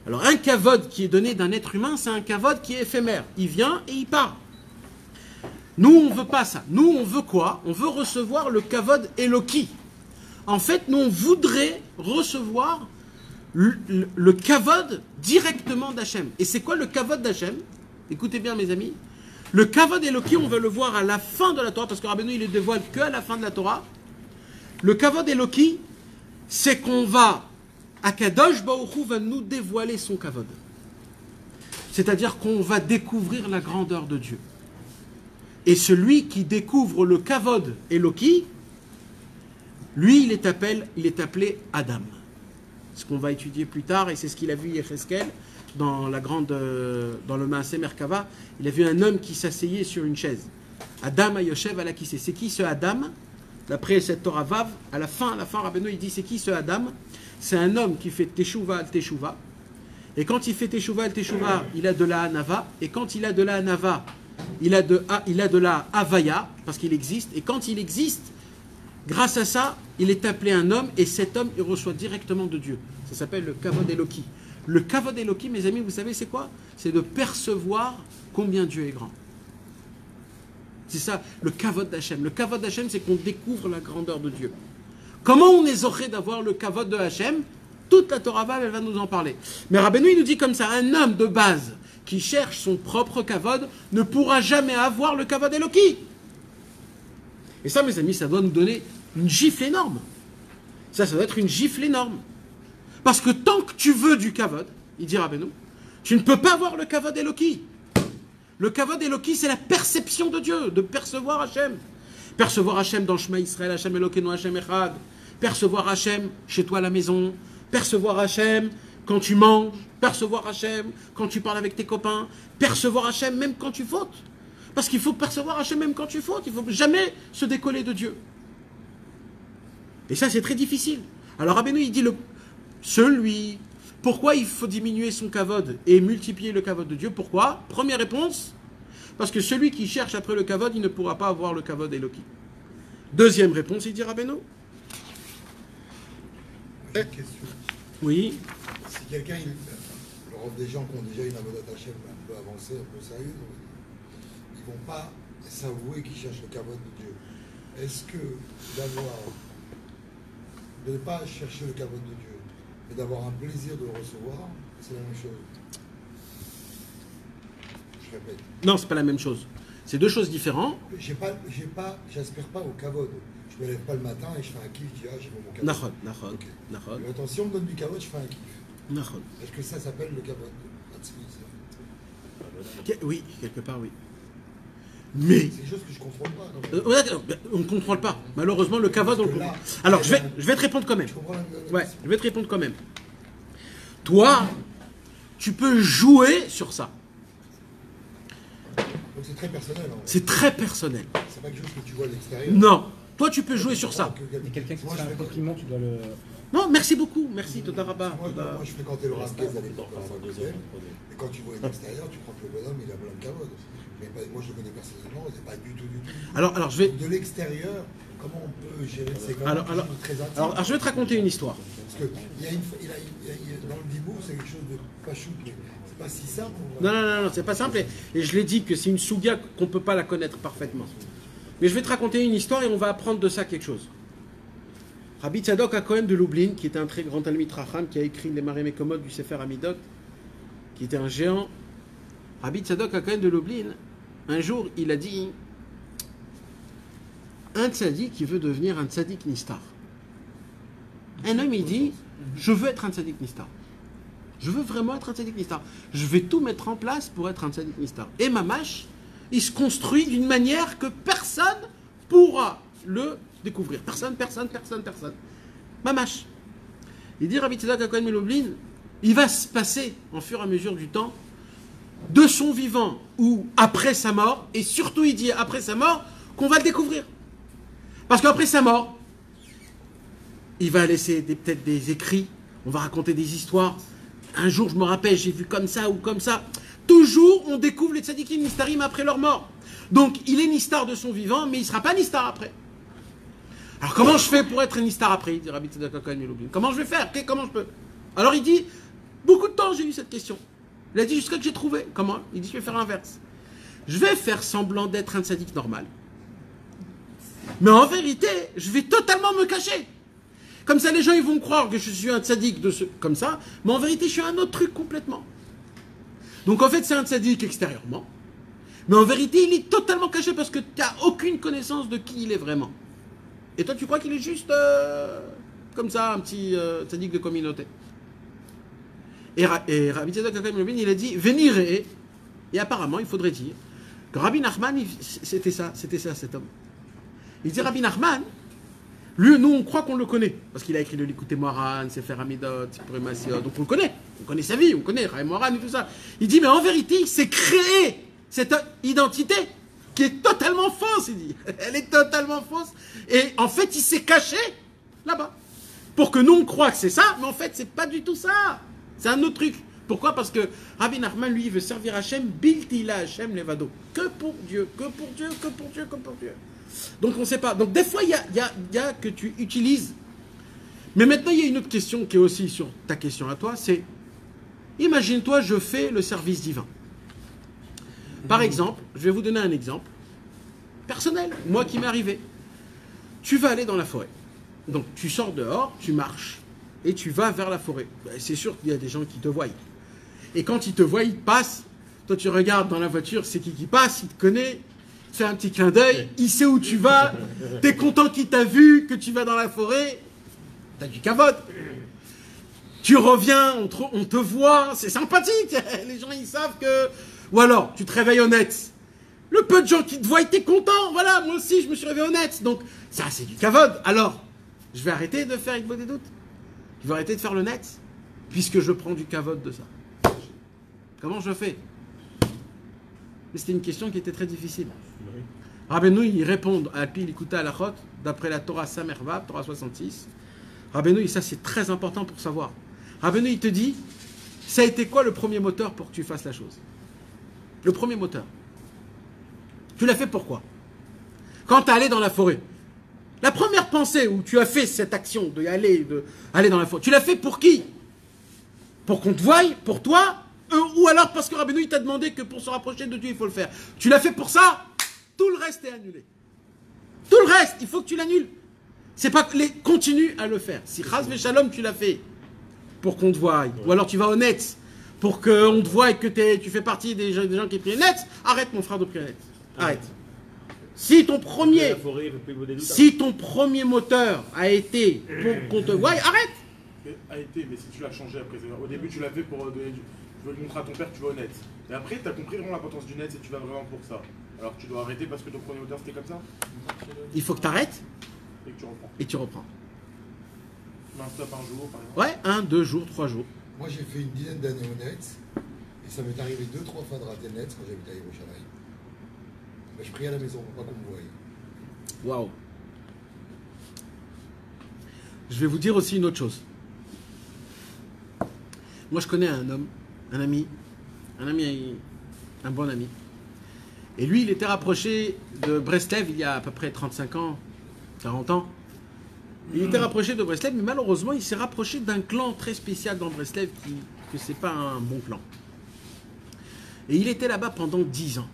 Alors un kavod qui est donné d'un être humain, c'est un kavod qui est éphémère. Il vient et il part. Nous, on ne veut pas ça. Nous, on veut quoi? On veut recevoir le kavod Eloki. En fait, nous, on voudrait recevoir le kavod directement d'Hachem. Et c'est quoi le kavod d'Hachem? Écoutez bien, mes amis. Le kavod Eloki, on va le voir à la fin de la Torah, parce que Rabbeinu, il le dévoile que à la fin de la Torah. Le kavod Eloki, c'est qu'on va, Akadosh Baruch Hu va nous dévoiler son kavod. C'est-à-dire qu'on va découvrir la grandeur de Dieu. Et celui qui découvre le kavod Eloki, lui, il est appelé Adam. Ce qu'on va étudier plus tard, et c'est ce qu'il a vu Yecheskel dans le Maaseh Merkava. Il a vu un homme qui s'asseyait sur une chaise. Adam Ayoshev Alakissé. C'est qui ce Adam? D'après cette Torah Vav, à la fin, Rabbeinu, il dit c'est qui ce Adam? C'est un homme qui fait Teshuva al Teshuva. Et quand il fait Teshuva al Teshuva, il a de la Hanava. Et quand il a de la Hanava, il a de la Havaya, parce qu'il existe. Et quand il existe, grâce à ça, il est appelé un homme. Et cet homme, il reçoit directement de Dieu. Ça s'appelle le Kavod Eloki. Le Kavod Eloki, mes amis, vous savez c'est quoi? C'est de percevoir combien Dieu est grand. C'est ça, le Kavod d'Hachem. Le Kavod d'Hachem, c'est qu'on découvre la grandeur de Dieu. Comment on est zoré d'avoir le Kavod de Hachem? Toute la Torah Vav, elle va nous en parler. Mais Rabbeinu, il nous dit comme ça, un homme de base qui cherche son propre Kavod ne pourra jamais avoir le Kavod Eloki. Et ça, mes amis, ça doit nous donner une gifle énorme. Ça doit être une gifle énorme. Parce que tant que tu veux du Kavod, il dit Rabbeinu, tu ne peux pas avoir le Kavod Eloki. Le Kavod Eloki, c'est la perception de Dieu, de percevoir Hachem. Percevoir Hachem dans le Shema Israël, Hachem Elokeinu, Hachem Echad. Percevoir Hachem chez toi à la maison. Percevoir Hachem quand tu manges. Percevoir Hachem quand tu parles avec tes copains. Percevoir Hachem même quand tu fautes. Parce qu'il faut percevoir Hachem même quand tu fautes. Il ne faut jamais se décoller de Dieu. Et ça, c'est très difficile. Alors Rabbeinu, il dit celui... Pourquoi il faut diminuer son kavod et multiplier le kavod de Dieu? Pourquoi? Première réponse, parce que celui qui cherche après le kavod, il ne pourra pas avoir le kavod Eloki. Deuxième réponse, il dit Rabbeinu. J'ai une question. Oui. Si quelqu'un, des gens qui ont déjà une avodat Hachem un peu avancée, un peu sérieuse, ils ne vont pas s'avouer qu'ils cherchent le kavod de Dieu. Est-ce que de ne pas chercher le kavod de Dieu, et d'avoir un plaisir de le recevoir, c'est la même chose? Je répète. Non, c'est pas la même chose. C'est deux choses différentes. J'aspire pas au kavod. Je me lève pas le matin et je fais un kiff, je dis j'ai mon kavod. Nachon. Mais attention, si on me donne du kavod, je fais un kiff. Nachon. Est-ce que ça s'appelle le kavod? Oui, quelque part, oui. Mais... C'est des choses que je ne contrôle pas. on ne contrôle pas. Malheureusement, le kavod, on le contrôle. Alors, je vais te répondre quand même. Ouais, je vais te répondre quand même. Toi, tu peux jouer sur ça. Donc c'est très personnel. C'est très personnel. C'est pas quelque chose que tu vois à l'extérieur. Non. Toi, tu peux jouer sur ça. Et quelqu'un qui te fait un compliment, tu dois le... Non, merci beaucoup. Merci, Toda Rabba. Moi, je fréquentais le Rav Gez à l'époque. Et quand tu vois à l'extérieur, tu crois que le bonhomme, il a plein de kavod. Mais moi, je le connais personnellement, c'est pas du tout. Alors, je vais... De l'extérieur, comment on peut gérer ces très intimes. Alors, je vais te raconter une histoire. Parce que dans le Dibou, c'est quelque chose de pas chou, mais c'est pas si simple. Non, c'est pas simple. Et je l'ai dit que c'est une souga qu'on ne peut pas la connaître parfaitement. Mais je vais te raconter une histoire et on va apprendre de ça quelque chose. Rabbi Tzadok HaKohen de Lublin, qui était un très grand Talmid Racham, qui a écrit les Maré Mekomot du Sefer Amidot, qui était un géant. Rabbi Tzadok HaKohen de Lublin, un jour, il a dit un tzaddik qui veut devenir un tzaddik nistar. Un homme, il dit je veux être un tzaddik nistar. Je veux vraiment être un tzaddik nistar. Je vais tout mettre en place pour être un tzaddik nistar. Et Mamash, il se construit d'une manière que personne pourra le découvrir. Personne. Mamash. Il dit Rabbi Tzadok HaKohen de Lublin, il va se passer, en fur et à mesure du temps, de son vivant ou après sa mort, et surtout il dit après sa mort, qu'on va le découvrir. Parce qu'après sa mort, il va laisser peut-être des écrits, on va raconter des histoires. Un jour, je me rappelle, j'ai vu comme ça ou comme ça. Toujours, on découvre les tzadikim nistarim après leur mort. Donc, il est nistar de son vivant, mais il ne sera pas nistar après. Alors comment je fais pour être un Nistar après, dit Rabbi Tzedek HaKohen Milubin. Comment je vais faire? Comment je peux? Alors il dit, beaucoup de temps j'ai eu cette question. Il a dit jusqu'à que j'ai trouvé. Comment? Il dit, je vais faire l'inverse. Je vais faire semblant d'être un tzaddik normal. Mais en vérité, je vais totalement me cacher. Comme ça, les gens ils vont croire que je suis un tzaddik comme ça, mais en vérité, je suis un autre truc complètement. Donc en fait, c'est un tzaddik extérieurement, mais en vérité, il est totalement caché parce que tu n'as aucune connaissance de qui il est vraiment. Et toi, tu crois qu'il est juste comme ça, un petit tzaddik de communauté. Et Rabbi Tzedek HaKohen Milubin, il a dit, venir et apparemment, il faudrait dire que Rabbi Nachman, c'était ça cet homme. Il dit Rabbi Nachman, lui, nous, on croit qu'on le connaît. Parce qu'il a écrit le Likutei Moharan, Sefer Hamidot, Sipurim Maasiot. Donc on le connaît. On connaît sa vie, on connaît Rabbi Moharan et tout ça. Il dit, mais en vérité, il s'est créé cette identité qui est totalement fausse, il dit. Elle est totalement fausse. Et en fait, il s'est caché là-bas. Pour que nous, on croit que c'est ça, mais en fait, c'est pas du tout ça. C'est un autre truc. Pourquoi? Parce que Rabbi Nachman, lui, il veut servir Hachem, Biltila Hachem Levado. Que pour Dieu, que pour Dieu, que pour Dieu, que pour Dieu. Donc on ne sait pas. Donc des fois, il y a que tu utilises. Mais maintenant, il y a une autre question qui est aussi sur ta question à toi, c'est, imagine-toi, je fais le service divin. Par exemple, je vais vous donner un exemple personnel, moi qui m'est arrivé. Tu vas aller dans la forêt. Donc tu sors dehors, tu marches, et tu vas vers la forêt. C'est sûr qu'il y a des gens qui te voient. Et quand ils te voient, ils te passent. Toi, tu regardes dans la voiture, c'est qui passe, il te connaît. Fais un petit clin d'œil, il sait où tu vas, t'es content qu'il t'a vu, que tu vas dans la forêt, t'as du kavod. Tu reviens, on te voit, c'est sympathique, les gens ils savent que... Ou alors, tu te réveilles honnête. Le peu de gens qui te voient, t'es content, voilà, moi aussi je me suis réveillé honnête. Donc, ça c'est du kavod. Alors, je vais arrêter de faire Ikvod des doutes. Je vais arrêter de faire le net, puisque je prends du kavod de ça. Comment je fais? Mais c'était une question qui était très difficile. Rabbeinu, ils répondent à Pi Likutei Halachot, d'après la Torah Samervav, Torah 66. Rabbeinu, ça c'est très important pour savoir. Rabbeinu, il te dit, ça a été quoi le premier moteur pour que tu fasses la chose? Le premier moteur. Tu l'as fait pourquoi? Quand tu es allé dans la forêt. La première pensée où tu as fait cette action d'aller dans la forêt, tu l'as fait pour qui? Pour qu'on te voie? Pour toi? Ou alors parce que Rabbeinu, il t'a demandé que pour se rapprocher de Dieu, il faut le faire. Tu l'as fait pour ça? Tout le reste est annulé. Tout le reste, il faut que tu l'annules. C'est pas que continue à le faire. Si Chas Veshalom, tu l'as fait pour qu'on te voie, ou alors tu vas au net pour qu'on te voie et que tu fais partie des gens qui prient net, arrête mon frère de prier net. Arrête. Si ton premier moteur a été pour qu'on te voie, arrête. A été, mais si tu l'as changé après, au début tu l'as fait pour donner tu veux le montrer à ton père, tu vas au net. Et après, tu as compris vraiment l'importance du net et tu vas vraiment pour ça. Alors que tu dois arrêter parce que ton premier moteur c'était comme ça. Il faut que tu arrêtes. Et que tu reprends. Et tu reprends. Un stop un jour, par exemple. Ouais, 1, 2 jours, 3 jours. Moi, j'ai fait une dizaine d'années au net. Et ça m'est arrivé 2-3 fois de rater le net quand j'habitais à Yerushalayim. Ben, je priais à la maison pour pas qu'on me voie. Waouh. Je vais vous dire aussi une autre chose. Moi, je connais un homme, un bon ami. Et lui, il était rapproché de Breslev il y a à peu près 35 ans, 40 ans. Il était rapproché de Breslev, mais malheureusement, il s'est rapproché d'un clan très spécial dans Breslev que c'est pas un bon clan. Et il était là-bas pendant 10 ans,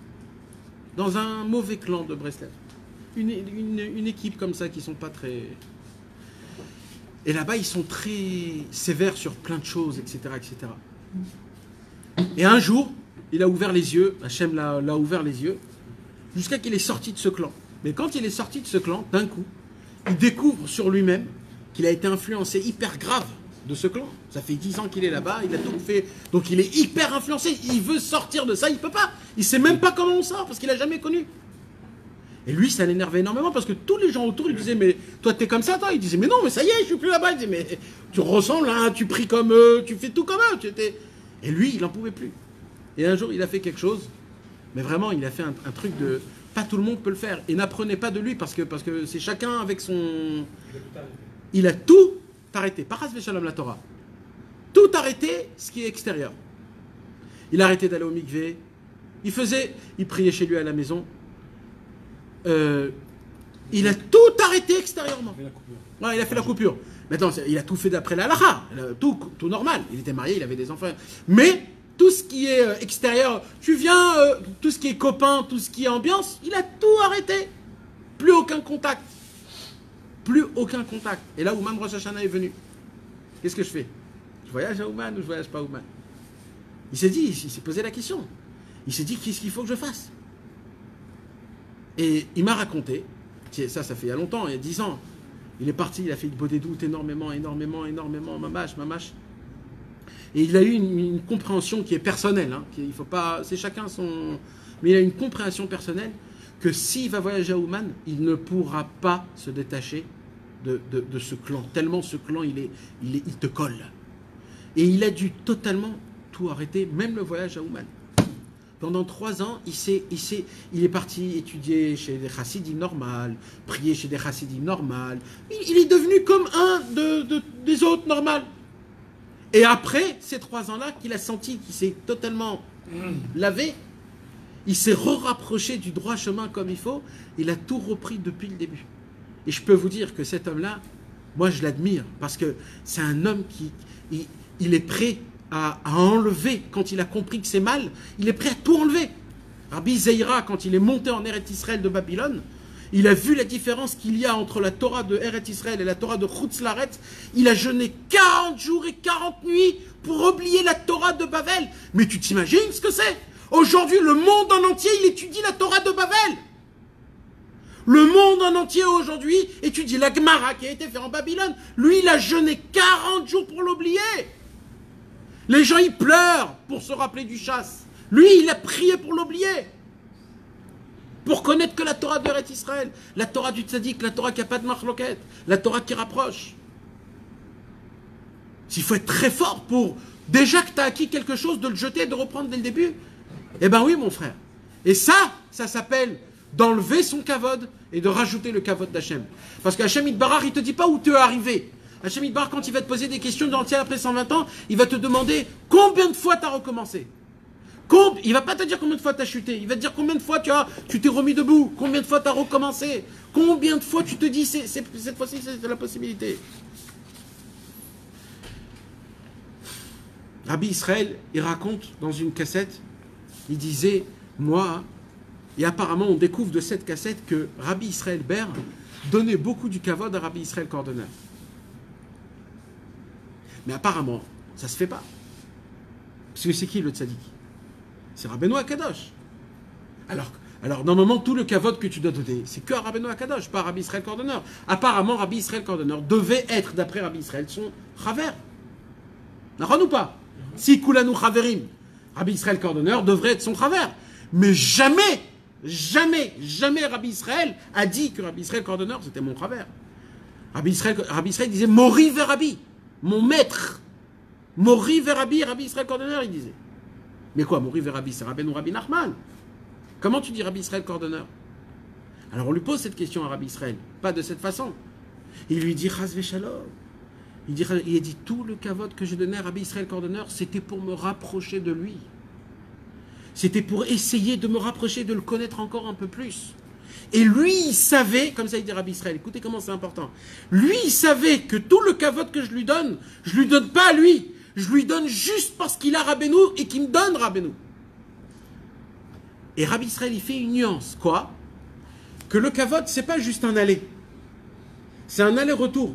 dans un mauvais clan de Breslev. Une équipe comme ça qui sont pas très... Et là-bas, ils sont très sévères sur plein de choses, etc., etc. Et un jour, il a ouvert les yeux, Hachem l'a ouvert les yeux, jusqu'à qu'il est sorti de ce clan. Mais quand il est sorti de ce clan, d'un coup, il découvre sur lui-même qu'il a été influencé hyper grave de ce clan. Ça fait 10 ans qu'il est là-bas, il a tout fait. Donc il est hyper influencé, il veut sortir de ça, il peut pas. Il sait même pas comment on sort, parce qu'il a jamais connu. Et lui, ça l'énervait énormément, parce que tous les gens autour, ils disaient, mais toi, t'es comme ça, toi? Il disait, mais non, mais ça y est, je suis plus là-bas. Il disait, mais tu ressembles, hein, tu pries comme eux, tu fais tout comme eux. Et lui, il en pouvait plus. Et un jour, il a fait quelque chose, mais vraiment, il a fait un truc de... Pas tout le monde peut le faire. Et n'apprenez pas de lui, parce que c'est chacun avec son... Il a tout arrêté. Paras Veshalom la Torah. Tout arrêté, ce qui est extérieur. Il a arrêté d'aller au mikvé. Il priait chez lui à la maison. Il a tout arrêté extérieurement. Ouais, il a fait la coupure. Maintenant, il a tout fait d'après la halakha. Tout normal. Il était marié, il avait des enfants. Mais tout ce qui est extérieur, tu viens, tout ce qui est copain, tout ce qui est ambiance, il a tout arrêté. Plus aucun contact. Plus aucun contact. Et là, Ouman Rosh Hashanah est venu. Qu'est-ce que je fais? Je voyage à Ouman ou je voyage pas à Ouman? Il s'est dit, il s'est posé la question. Il s'est dit, qu'est-ce qu'il faut que je fasse? Et il m'a raconté, ça fait il y a longtemps, il y a 10 ans, il est parti, il a fait des doutes énormément, mamache. Et il a eu une compréhension qui est personnelle, hein, il faut pas, c'est chacun son... Mais il a une compréhension personnelle que s'il va voyager à Ouman, il ne pourra pas se détacher de ce clan. Tellement ce clan, il te colle. Et il a dû totalement tout arrêter, même le voyage à Ouman. Pendant 3 ans, il est parti étudier chez des chassidim normales, prier chez des chassidim normales. Il est devenu comme un des autres normales. Et après ces 3 ans-là, qu'il a senti qu'il s'est totalement lavé, il s'est rapproché du droit chemin comme il faut, il a tout repris depuis le début. Et je peux vous dire que cet homme-là, moi je l'admire, parce que c'est un homme qui il est prêt à enlever, quand il a compris que c'est mal, il est prêt à tout enlever. Rabbi Zeira, quand il est monté en Eretz Israël de Babylone, il a vu la différence qu'il y a entre la Torah de Eretz Israël et la Torah de Chutz La'aretz. Il a jeûné 40 jours et 40 nuits pour oublier la Torah de Babel. Mais tu t'imagines ce que c'est? Aujourd'hui, le monde en entier, il étudie la Torah de Babel. Le monde en entier aujourd'hui étudie la Gemara qui a été faite en Babylone. Lui, il a jeûné 40 jours pour l'oublier. Les gens, ils pleurent pour se rappeler du chasse. Lui, il a prié pour l'oublier. Pour connaître que la Torah de Eretz Israël, la Torah du tzaddik, la Torah qui n'a pas de marloquette, la Torah qui rapproche. S'il faut être très fort pour, déjà que tu as acquis quelque chose, de le jeter et de reprendre dès le début. Eh ben oui, mon frère. Et ça s'appelle d'enlever son kavod et de rajouter le kavod d'Hachem. Parce qu'Hachem Yitbarach, il ne te dit pas où tu es arrivé. Hachem Yitbarach, quand il va te poser des questions entières après 120 ans, il va te demander combien de fois tu as recommencé. Il ne va pas te dire combien de fois tu as chuté. Il va te dire combien de fois tu t'es remis debout. Combien de fois tu as recommencé. Combien de fois tu te dis cette fois-ci c'est la possibilité. Rabbi Israël, il raconte dans une cassette, il disait, moi, et apparemment on découvre de cette cassette que Rabbi Israël Ber donnait beaucoup du kavod à Rabbi Israël Cordonner. Mais apparemment, ça se fait pas. Parce que c'est qui le tzaddik? C'est Rabbeinu Akadosh. Alors normalement, tout le kavod que tu dois donner, c'est que à Rabbeinu Akadosh, pas à Rabbi Israël Cordonner. Apparemment, Rabbi Israël Cordonner devait être, d'après Rabbi Israël, son chaver. D'accord ou pas? Si Kulanu Chaverim, Rabbi Israël Cordonner devrait être son chaver. Mais jamais Rabbi Israël a dit que Rabbi Israël Cordonner c'était mon chaver. Rabbi Israël disait Mori Verabi, mon maître. Mori Verabi, Rabbi Israël Cordonner, il disait. Mais quoi, Mori Verabi, c'est Rabbeinu Rabbi Nachman. Comment tu dis Rabbi Israël Cordonner? Alors on lui pose cette question à Rabbi Israël, pas de cette façon. Il lui dit Chas Veshalom. Il a dit tout le kavod que j'ai donné à Rabbi Israël Cordonner, c'était pour me rapprocher de lui. C'était pour essayer de me rapprocher, de le connaître encore un peu plus. Et lui, il savait, comme ça il dit Rabbi Israël, écoutez comment c'est important. Lui, il savait que tout le kavod que je lui donne pas à lui. Je lui donne juste parce qu'il a Rabbeinu et qu'il me donne Rabbeinu. Et Rabbi Israël, il fait une nuance. Quoi? Que le kavod, c'est pas juste un aller. C'est un aller-retour.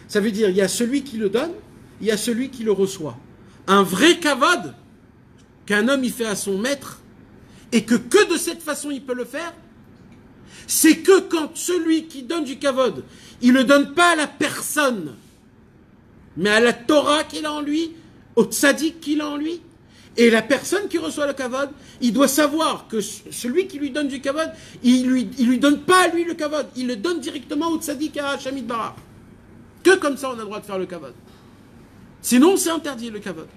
Ça veut dire, il y a celui qui le donne, il y a celui qui le reçoit. Un vrai kavod, qu'un homme il fait à son maître, et que de cette façon il peut le faire, c'est que quand celui qui donne du kavod, il ne le donne pas à la personne, mais à la Torah qu'il a en lui, au tzaddik qu'il a en lui, et la personne qui reçoit le kavod, il doit savoir que celui qui lui donne du kavod, il lui donne pas à lui le kavod, il le donne directement au tzaddik à Hachem Yitbarach. Que comme ça on a le droit de faire le kavod. Sinon c'est interdit le kavod.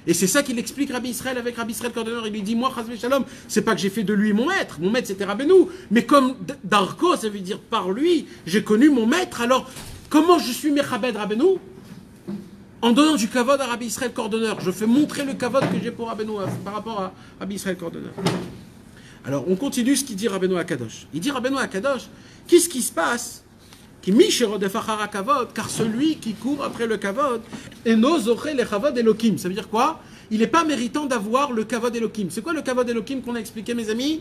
Et c'est ça qu'il explique Rabbi Israël avec Rabbi Israël Cordonner. Il lui dit, moi, Chas Veshalom, c'est pas que j'ai fait de lui mon maître c'était Rabbeinu, mais comme Darko, ça veut dire par lui, j'ai connu mon maître, alors comment je suis Mechabed Rabbeinu? En donnant du kavod à Rabbi Israël Cordonner. Je fais montrer le kavod que j'ai pour Rabbeinu par rapport à Rabbi Israël Cordonner. Alors, on continue ce qu'il dit Rabbeinu Akadosh. Il dit Rabbeinu Akadosh, qu'est-ce qui se passe? Car celui qui court après le kavod, et n'ose le kavod Elohim. Ça veut dire quoi? Il n'est pas méritant d'avoir le kavod Elohim. C'est quoi le kavod Elohim qu'on a expliqué, mes amis?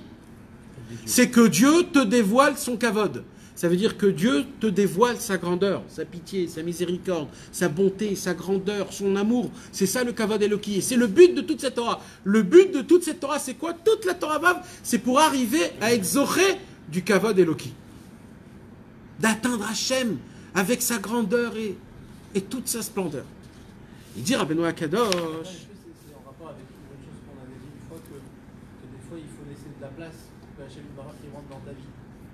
C'est que Dieu te dévoile son kavod. Ça veut dire que Dieu te dévoile sa grandeur, sa pitié, sa miséricorde, sa bonté, sa grandeur, son amour. C'est ça le kavod Elohim. Et c'est le but de toute cette Torah. Le but de toute cette Torah, c'est quoi? Toute la Torah Vav, c'est pour arriver à être zoré du kavod Elohim. D'atteindre Hachem avec sa grandeur et toute sa splendeur. Il dit Rabbeinu Akadosh. C'est en rapport avec une chose qu'on avait dit une fois que des fois il faut laisser de la place pour que Hachem Barak il rentre dans ta vie.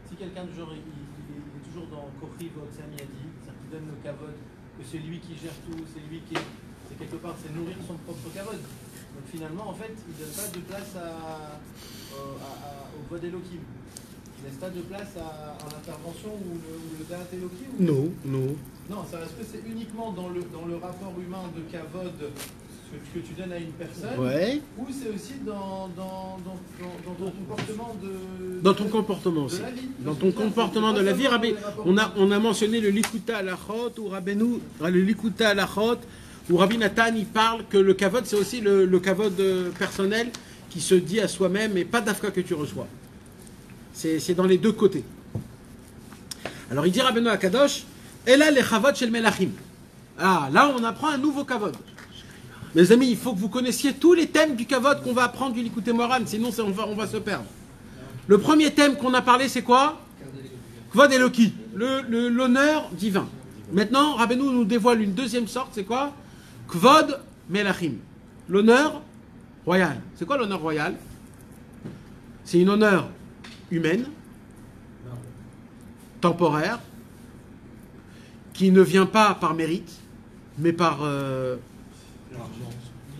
Si quelqu'un du genre il est toujours dans Kochri Votsamiadi, c'est-à-dire qu'il donne le kavod, que c'est lui qui gère tout, c'est lui qui c'est quelque part c'est nourrir son propre kavod. Donc finalement en fait il ne donne pas de place au Vod Elohim. Il ne laisse pas de place à l'intervention ou le Da'at Elohim. Non. Non, ça reste que c'est uniquement dans le rapport humain de kavod que tu donnes à une personne, Ouais. ou c'est aussi dans ton comportement Dans ton comportement aussi. de la vie. Dans ton comportement de la vie, Rabbi, on a mentionné le Likuta Alachot ou Rabbeinu, le Likuta Alachot où Rabbi Nathan il parle que le kavod c'est aussi le kavod personnel qui se dit à soi-même et pas d'afka que tu reçois. C'est dans les deux côtés. Alors il dit Rabbeinu Akadosh, Ela le kavod shel melachim. Ah, là on apprend un nouveau kavod. Mes amis, il faut que vous connaissiez tous les thèmes du kavod qu'on va apprendre du Likutei Moharan, sinon on va se perdre. Le premier thème qu'on a parlé, c'est quoi? Kvod Eloki, l'honneur divin. Maintenant, Rabbeinu nous dévoile une deuxième sorte, c'est quoi? Kvod Melachim, l'honneur royal. C'est quoi l'honneur royal? C'est une honneur humaine, temporaire, qui ne vient pas par mérite, mais par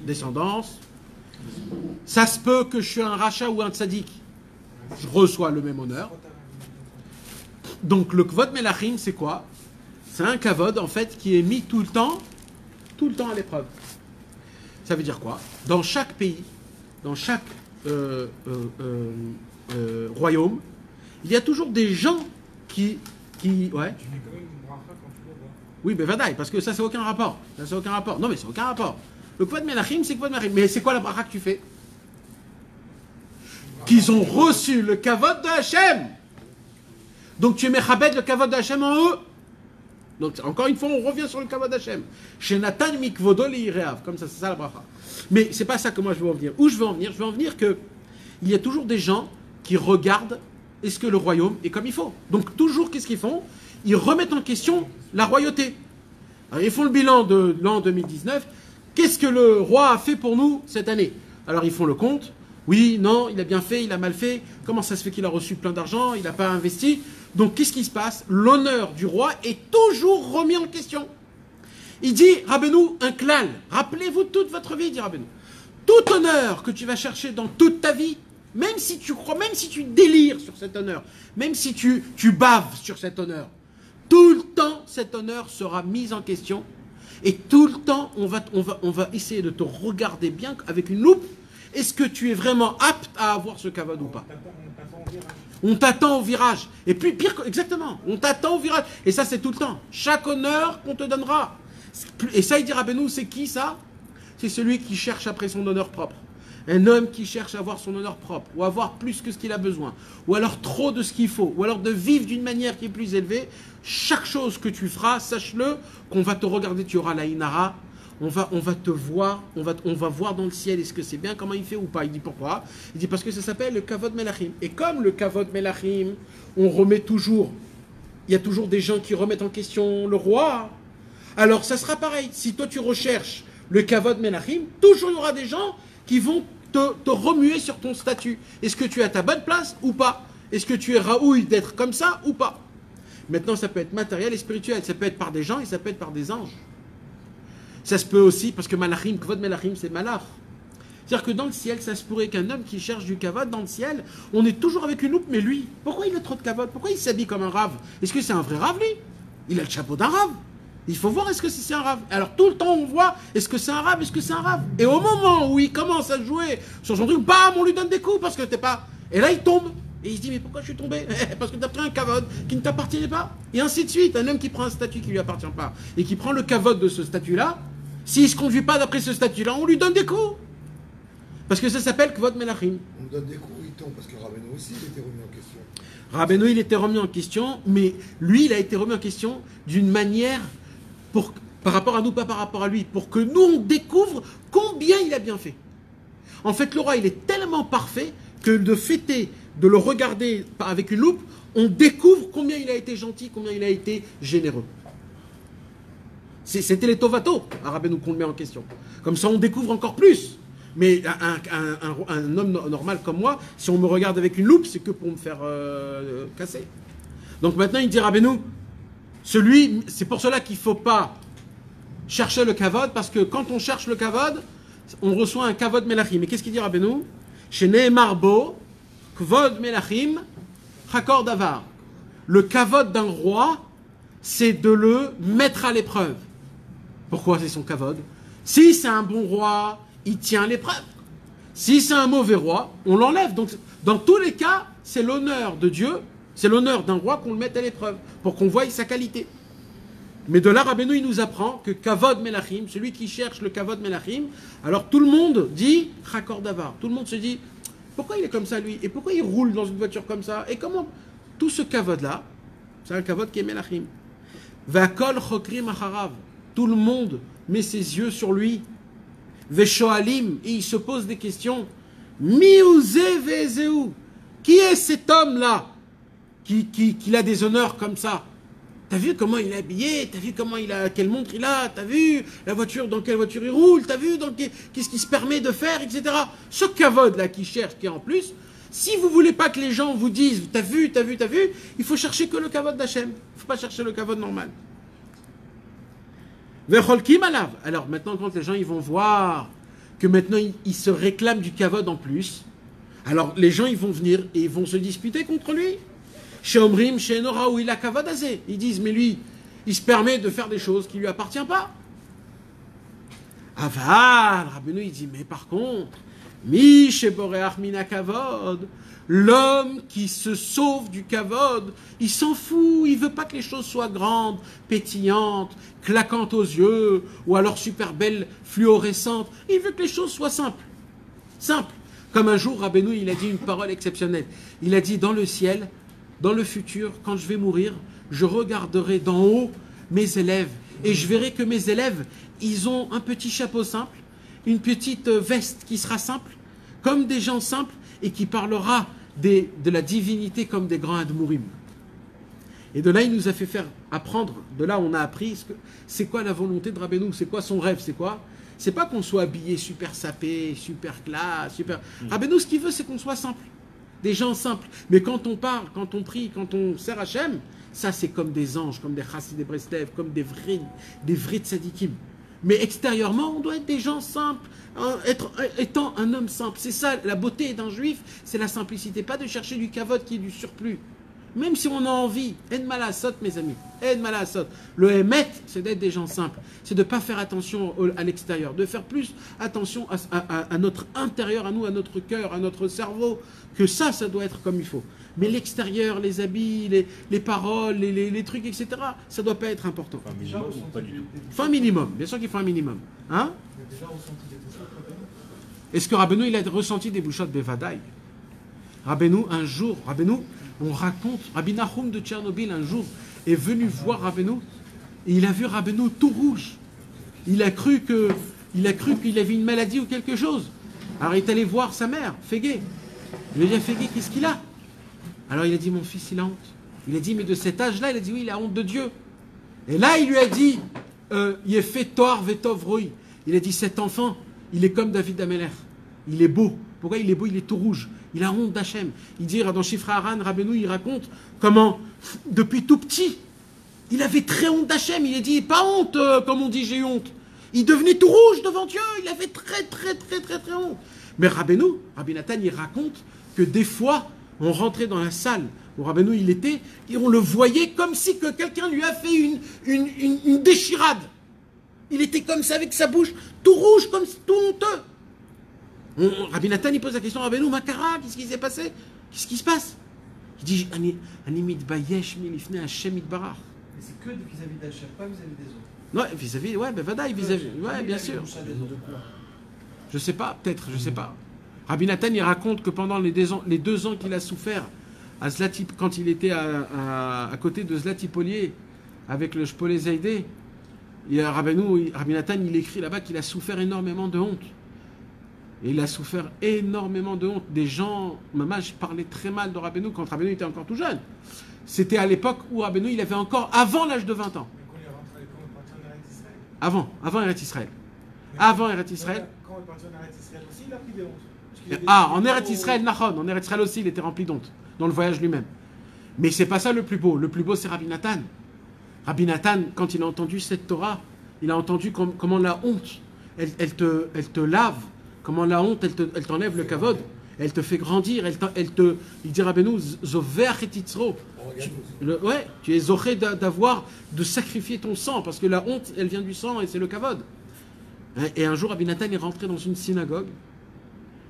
descendance. Ça se peut que je suis un rachat ou un tzaddik, je reçois le même honneur. Donc le kvod melachim, c'est quoi? C'est un kavod en fait qui est mis tout le temps à l'épreuve. Ça veut dire quoi? Dans chaque pays, dans chaque royaume, il y a toujours des gens qui ouais. Tu mets quand même une bracha quand tu l'as. Oui, mais vadaï, parce que ça c'est aucun rapport. Ça c'est aucun rapport. Non mais c'est aucun rapport. Le kvod melachim, c'est kvod melachim. Mais c'est quoi la bracha que tu fais? Qu'ils ont reçu le kavod de Hachem. Donc tu mets chabed le kavod de Hachem en eux. Donc encore une fois, on revient sur le kavod d'Hachem. Chez Nathan mikvodo li'ireav. Comme ça, c'est ça la bracha. Mais c'est pas ça que moi je veux en venir. Où je veux en venir? Je veux en venir que il y a toujours des gens qui regardent est-ce que le royaume est comme il faut. Donc toujours, qu'est-ce qu'ils font? Ils remettent en question la royauté. Alors, ils font le bilan de l'an 2019. Qu'est-ce que le roi a fait pour nous cette année? Alors ils font le compte. Oui, non, il a bien fait, il a mal fait. Comment ça se fait qu'il a reçu plein d'argent? Il n'a pas investi. Donc qu'est-ce qui se passe? L'honneur du roi est toujours remis en question. Il dit, Rabbeinu, un klal. Rappelez-vous toute votre vie, dit Rabbeinu. Tout honneur que tu vas chercher dans toute ta vie, même si tu crois, même si tu délires sur cet honneur, même si tu baves sur cet honneur, tout le temps, cet honneur sera mis en question. Et tout le temps, on va essayer de te regarder bien avec une loupe. Est-ce que tu es vraiment apte à avoir ce kavod ou pas? On t'attend au virage. Et puis, pire, exactement, on t'attend au virage. Et ça, c'est tout le temps. Chaque honneur qu'on te donnera. Et ça, il dit Rabbeinu, c'est qui ça? C'est celui qui cherche après son honneur propre. Un homme qui cherche à avoir son honneur propre, ou avoir plus que ce qu'il a besoin, ou alors trop de ce qu'il faut, ou alors de vivre d'une manière qui est plus élevée. Chaque chose que tu feras, sache-le, qu'on va te regarder, tu auras la inara. On va te voir, on va voir dans le ciel est-ce que c'est bien, comment il fait ou pas. Il dit pourquoi? Il dit parce que ça s'appelle le kavod melachim. Et comme le kavod melachim, on remet toujours, il y a toujours des gens qui remettent en question le roi. Alors ça sera pareil. Si toi tu recherches le kavod melachim, toujours il y aura des gens qui vont te remuer sur ton statut. Est-ce que tu es à ta bonne place ou pas? Est-ce que tu es raouille d'être comme ça ou pas? Maintenant ça peut être matériel et spirituel. Ça peut être par des gens et ça peut être par des anges. Ça se peut aussi, parce que malachim, kvod melachim, c'est malach. C'est-à-dire que dans le ciel, ça se pourrait qu'un homme qui cherche du kavod dans le ciel, on est toujours avec une loupe, mais lui, pourquoi il a trop de kavod? Pourquoi il s'habille comme un rave? Est-ce que c'est un vrai rave, lui? Il a le chapeau d'un rave. Il faut voir est-ce que c'est un rave. Alors tout le temps, on voit est-ce que c'est un rave, est-ce que c'est un rave. Et au moment où il commence à jouer sur son truc, bam, on lui donne des coups, parce que t'es pas... Et là, il tombe. Et il se dit, mais pourquoi je suis tombé? Parce que tu as pris un kavod qui ne t'appartenait pas. Et ainsi de suite. Un homme qui prend un statut qui ne lui appartient pas et qui prend le kavod de ce statut-là, s'il ne se conduit pas d'après ce statut-là, on lui donne des coups. Parce que ça s'appelle kvod melachim. On nous donne des coups, il tombe, parce que Rabbeinu aussi, il était remis en question. Rabbeinu, il était remis en question, mais lui, il a été remis en question d'une manière par rapport à nous, pas par rapport à lui, pour que nous, on découvre combien il a bien fait. En fait, le roi, il est tellement parfait que de fêter, de le regarder avec une loupe, on découvre combien il a été gentil, combien il a été généreux. C'était les tovato, à Rabbeinu, qu'on le met en question. Comme ça, on découvre encore plus. Mais un homme normal comme moi, si on me regarde avec une loupe, c'est que pour me faire casser. Donc maintenant, il dit Rabbeinu, c'est pour cela qu'il ne faut pas chercher le kavod, parce que quand on cherche le kavod, on reçoit un kavod melachim. Mais qu'est-ce qu'il dit Rabbeinu? Chez Nehemar Bo, kvod melachim, chakor davar. Le kavod d'un roi, c'est de le mettre à l'épreuve. Pourquoi c'est son kavod? Si c'est un bon roi, il tient l'épreuve. Si c'est un mauvais roi, on l'enlève. Donc, dans tous les cas, c'est l'honneur de Dieu, c'est l'honneur d'un roi qu'on le mette à l'épreuve, pour qu'on voie sa qualité. Mais de là, Rabbeinu, il nous apprend que kavod melachim, celui qui cherche le kavod melachim, alors tout le monde dit chakor davar. Tout le monde se dit, pourquoi il est comme ça lui? Et pourquoi il roule dans une voiture comme ça? Et comment? Tout ce kavod-là, c'est un kavod qui est melachim. Vakol chokrim acharav. Tout le monde met ses yeux sur lui. Veshoalim, et il se pose des questions. Miouze vezeu. Qui est cet homme-là qui a des honneurs comme ça? T'as vu comment il est habillé? T'as vu quelle montre il a? T'as vu la voiture, dans quelle voiture il roule? T'as vu qu'est-ce qu'il se permet de faire, etc. Ce kavod-là qui cherche, qui est en plus, si vous voulez pas que les gens vous disent t'as vu, il faut chercher que le kavod d'Hachem. Il faut pas chercher le kavod normal. Alors maintenant, quand les gens ils vont voir que maintenant ils se réclament du kavod en plus, alors les gens ils vont venir et ils vont se disputer contre lui. Chez Omrim, chez Nora, où il a kavod azé. Ils disent, mais lui, il se permet de faire des choses qui ne lui appartiennent pas. Aval, Rabbeinu, il dit, mais par contre, mi chez Boreach mina kavod, l'homme qui se sauve du kavod, il s'en fout, il veut pas que les choses soient grandes, pétillantes, claquantes aux yeux, ou alors super belles, fluorescentes. Il veut que les choses soient simples. Simples. Comme un jour, Rabbeinu, il a dit une parole exceptionnelle. Il a dit, dans le ciel, dans le futur, quand je vais mourir, je regarderai d'en haut mes élèves et je verrai que mes élèves, ils ont un petit chapeau simple, une petite veste qui sera simple, comme des gens simples et qui parlera de la divinité comme des grands admourim. Et de là, il nous a fait faire apprendre, de là on a appris c'est quoi la volonté de Rabbeinu, c'est quoi son rêve, c'est quoi? C'est pas qu'on soit habillé super sapé, super classe, super... Rabbeinu, ce qu'il veut, c'est qu'on soit simple. Des gens simples. Mais quand on parle, quand on prie, quand on sert Hachem, ça c'est comme des anges, comme des chassidés Breslev, comme des vrais tzadikim. Mais extérieurement, on doit être des gens simples, étant un homme simple. C'est ça, la beauté d'un juif, c'est la simplicité. Pas de chercher du kavod qui est du surplus. Même si on a envie, en malasot mes amis, en malasot. Le émet, c'est d'être des gens simples. C'est de ne pas faire attention à l'extérieur, de faire plus attention à notre intérieur, à nous, à notre cœur, à notre cerveau, que ça doit être comme il faut. Mais l'extérieur, les habits, les paroles, les trucs, etc., ça ne doit pas être important. Enfin, minimum ou pas du tout? Il faut un minimum, bien sûr qu'il faut un minimum. Hein? Il a déjà ressenti des bouchottes, Rabbeinu? Est-ce que Rabbeinu, il a ressenti des bouchottes Bevadaï? Rabbeinu, un jour, on raconte, Rabbi Nahum de Tchernobyl, un jour, est venu voir Rabbeinu, et il a vu Rabbeinu tout rouge. Il a cru qu'il avait une maladie ou quelque chose. Alors il est allé voir sa mère, Fégué. Il lui a dit, Fégué, qu'est-ce qu'il a? Alors il a dit, mon fils, il a honte. Il a dit, mais de cet âge-là, il a dit, oui, il a honte de Dieu. Et là, il lui a dit, Yefetor Vetov Roi. Il a dit, cet enfant, il est comme David Ameler. Il est beau. Pourquoi il est beau? Il est tout rouge. Il a honte d'Hachem. Il dit, dans Shifra Haran, Rabbeinu, il raconte comment, depuis tout petit, il avait très honte d'Hachem. Il a dit, pas honte, comme on dit, j'ai honte. Il devenait tout rouge devant Dieu. Il avait très honte. Mais Rabbi Nathan, il raconte que des fois, on rentrait dans la salle où Rabbeinu il était, et on le voyait comme si que quelqu'un lui a fait une déchirade. Il était comme ça avec sa bouche, tout rouge, comme tout honteux. Rabbi Nathan, il pose la question à Rabbeinu, Makara, qu'est-ce qui s'est passé? Qu'est-ce qui se passe? Il dit Animit Bayesh Milifne Hashem Itbarach. Et c'est que vis-à-vis d'Hachem, pas vis-à-vis des autres. Ouais, vis-à-vis, ouais, ben Vadaï, vis-à-vis, ouais, bien sûr. Je sais pas, peut-être, je sais pas. Rabbi Nathan, il raconte que pendant les 2 ans qu'il a souffert à quand il était à côté de Zlatipolier avec le Shpolé Zaïdé, Rabbi Nathan, il écrit là-bas qu'il a souffert énormément de honte. Et il a souffert énormément de honte. Des gens, Mamash, parlaient très mal de Rabbeinu quand Rabbeinu était encore tout jeune. C'était à l'époque où Rabbeinu, il avait encore avant l'âge de 20 ans. Avant Eretz Israël. Avant Eretz Israël. Quand on est parti en Eretz Israël aussi, il a pris des hontes. En Eretz Israël, Nachon, en Eretz Israël aussi, il était rempli d'honte, dans le voyage lui-même. Mais c'est pas ça le plus beau. Le plus beau, c'est Rabbi Nathan. Rabbi Nathan, quand il a entendu cette Torah, il a entendu comment la honte, elle te lave, comment la honte, elle t'enlève le kavod, elle te fait grandir, il dit Rabbeinu, zover etitzro. Ouais, tu es zoré de sacrifier ton sang, parce que la honte, elle vient du sang et c'est le kavod. Et un jour, Rabbi Nathan est rentré dans une synagogue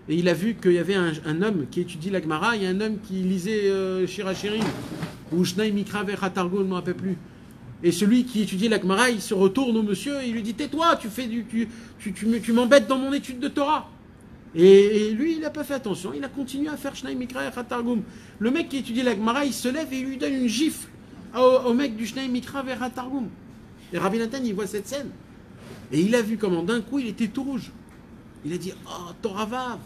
et il a vu qu'il y avait un homme qui étudie la Gemara, il y a un homme qui lisait Shirachirim, ou Shnai Mikra Vechatargo, je ne me rappelle plus. Et celui qui étudiait la Gemara, il se retourne au monsieur et il lui dit tais-toi, tu m'embêtes dans mon étude de Torah. Et lui, il n'a pas fait attention, il a continué à faire Shnai Mikra Vechatargum. Le mec qui étudie la Gemara, il se lève et il lui donne une gifle au mec du Shnai Mikra Vechatargum. Et Rabbi Nathan, il voit cette scène. Et il a vu comment d'un coup il était tout rouge. Il a dit oh Torah Vav.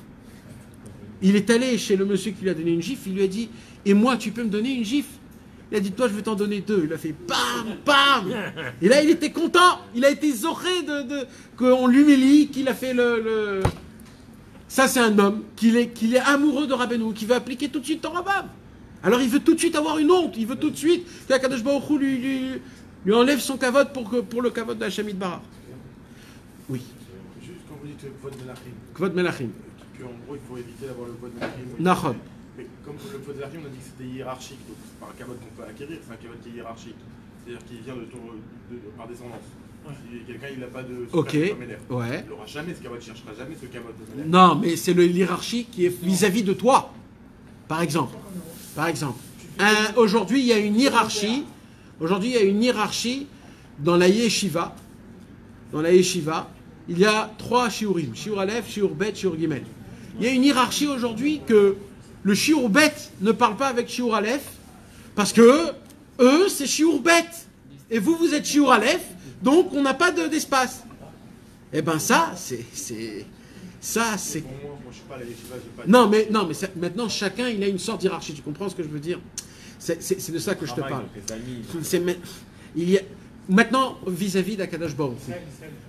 Il est allé chez le monsieur qui lui a donné une gifle, il lui a dit et moi tu peux me donner une gifle? Il a dit toi je vais t'en donner 2. Il a fait bam bam. Et là il était content, il a été zoré qu'on l'humilie, qu'il a fait le... Ça c'est un homme qu'il est amoureux de Rabbeinu, qui veut appliquer tout de suite Torah Vav. Alors il veut tout de suite avoir une honte, il veut tout de suite qu'Akadosh Baruch Hu lui enlève son kavod pour le kavod de Hashem Itbarach. Oui. Juste quand vous dites Kvod Melachim. Kvod Melachim. En gros, il faut éviter d'avoir le Kvod Melachim. Nachon. Mais comme le Kvod Melachim, on a dit que c'était hiérarchique. Donc c'est pas un kavod qu'on peut acquérir, c'est un kavod qui est hiérarchique. C'est-à-dire qui vient par descendance. Si quelqu'un il n'a pas de super comme élève, il n'aura jamais ce kavod, il ne cherchera jamais ce kavod de élève. Non, mais c'est l'hierarchie qui est vis-à-vis de toi. Par exemple. Aujourd'hui, il y a une hiérarchie. Aujourd'hui, il y a une hiérarchie dans la yeshiva. Dans la yeshiva, il y a 3 shiurim. Shiur Aleph, Shiur Bet, Shiur Gimel. Il y a une hiérarchie aujourd'hui que le Shiur Bet ne parle pas avec Shiur Aleph parce que eux, c'est Shiur Bet. Et vous êtes Shiur Aleph, donc on n'a pas d'espace. Eh bien ça, c'est... Pour moi, je suis pas à la yeshiva, j'ai pas... Non, mais maintenant, chacun, il a une sorte d'hiérarchie. Tu comprends ce que je veux dire? C'est de ça que je te parle. Maintenant, vis-à-vis d'Akadosh Baruch Hu,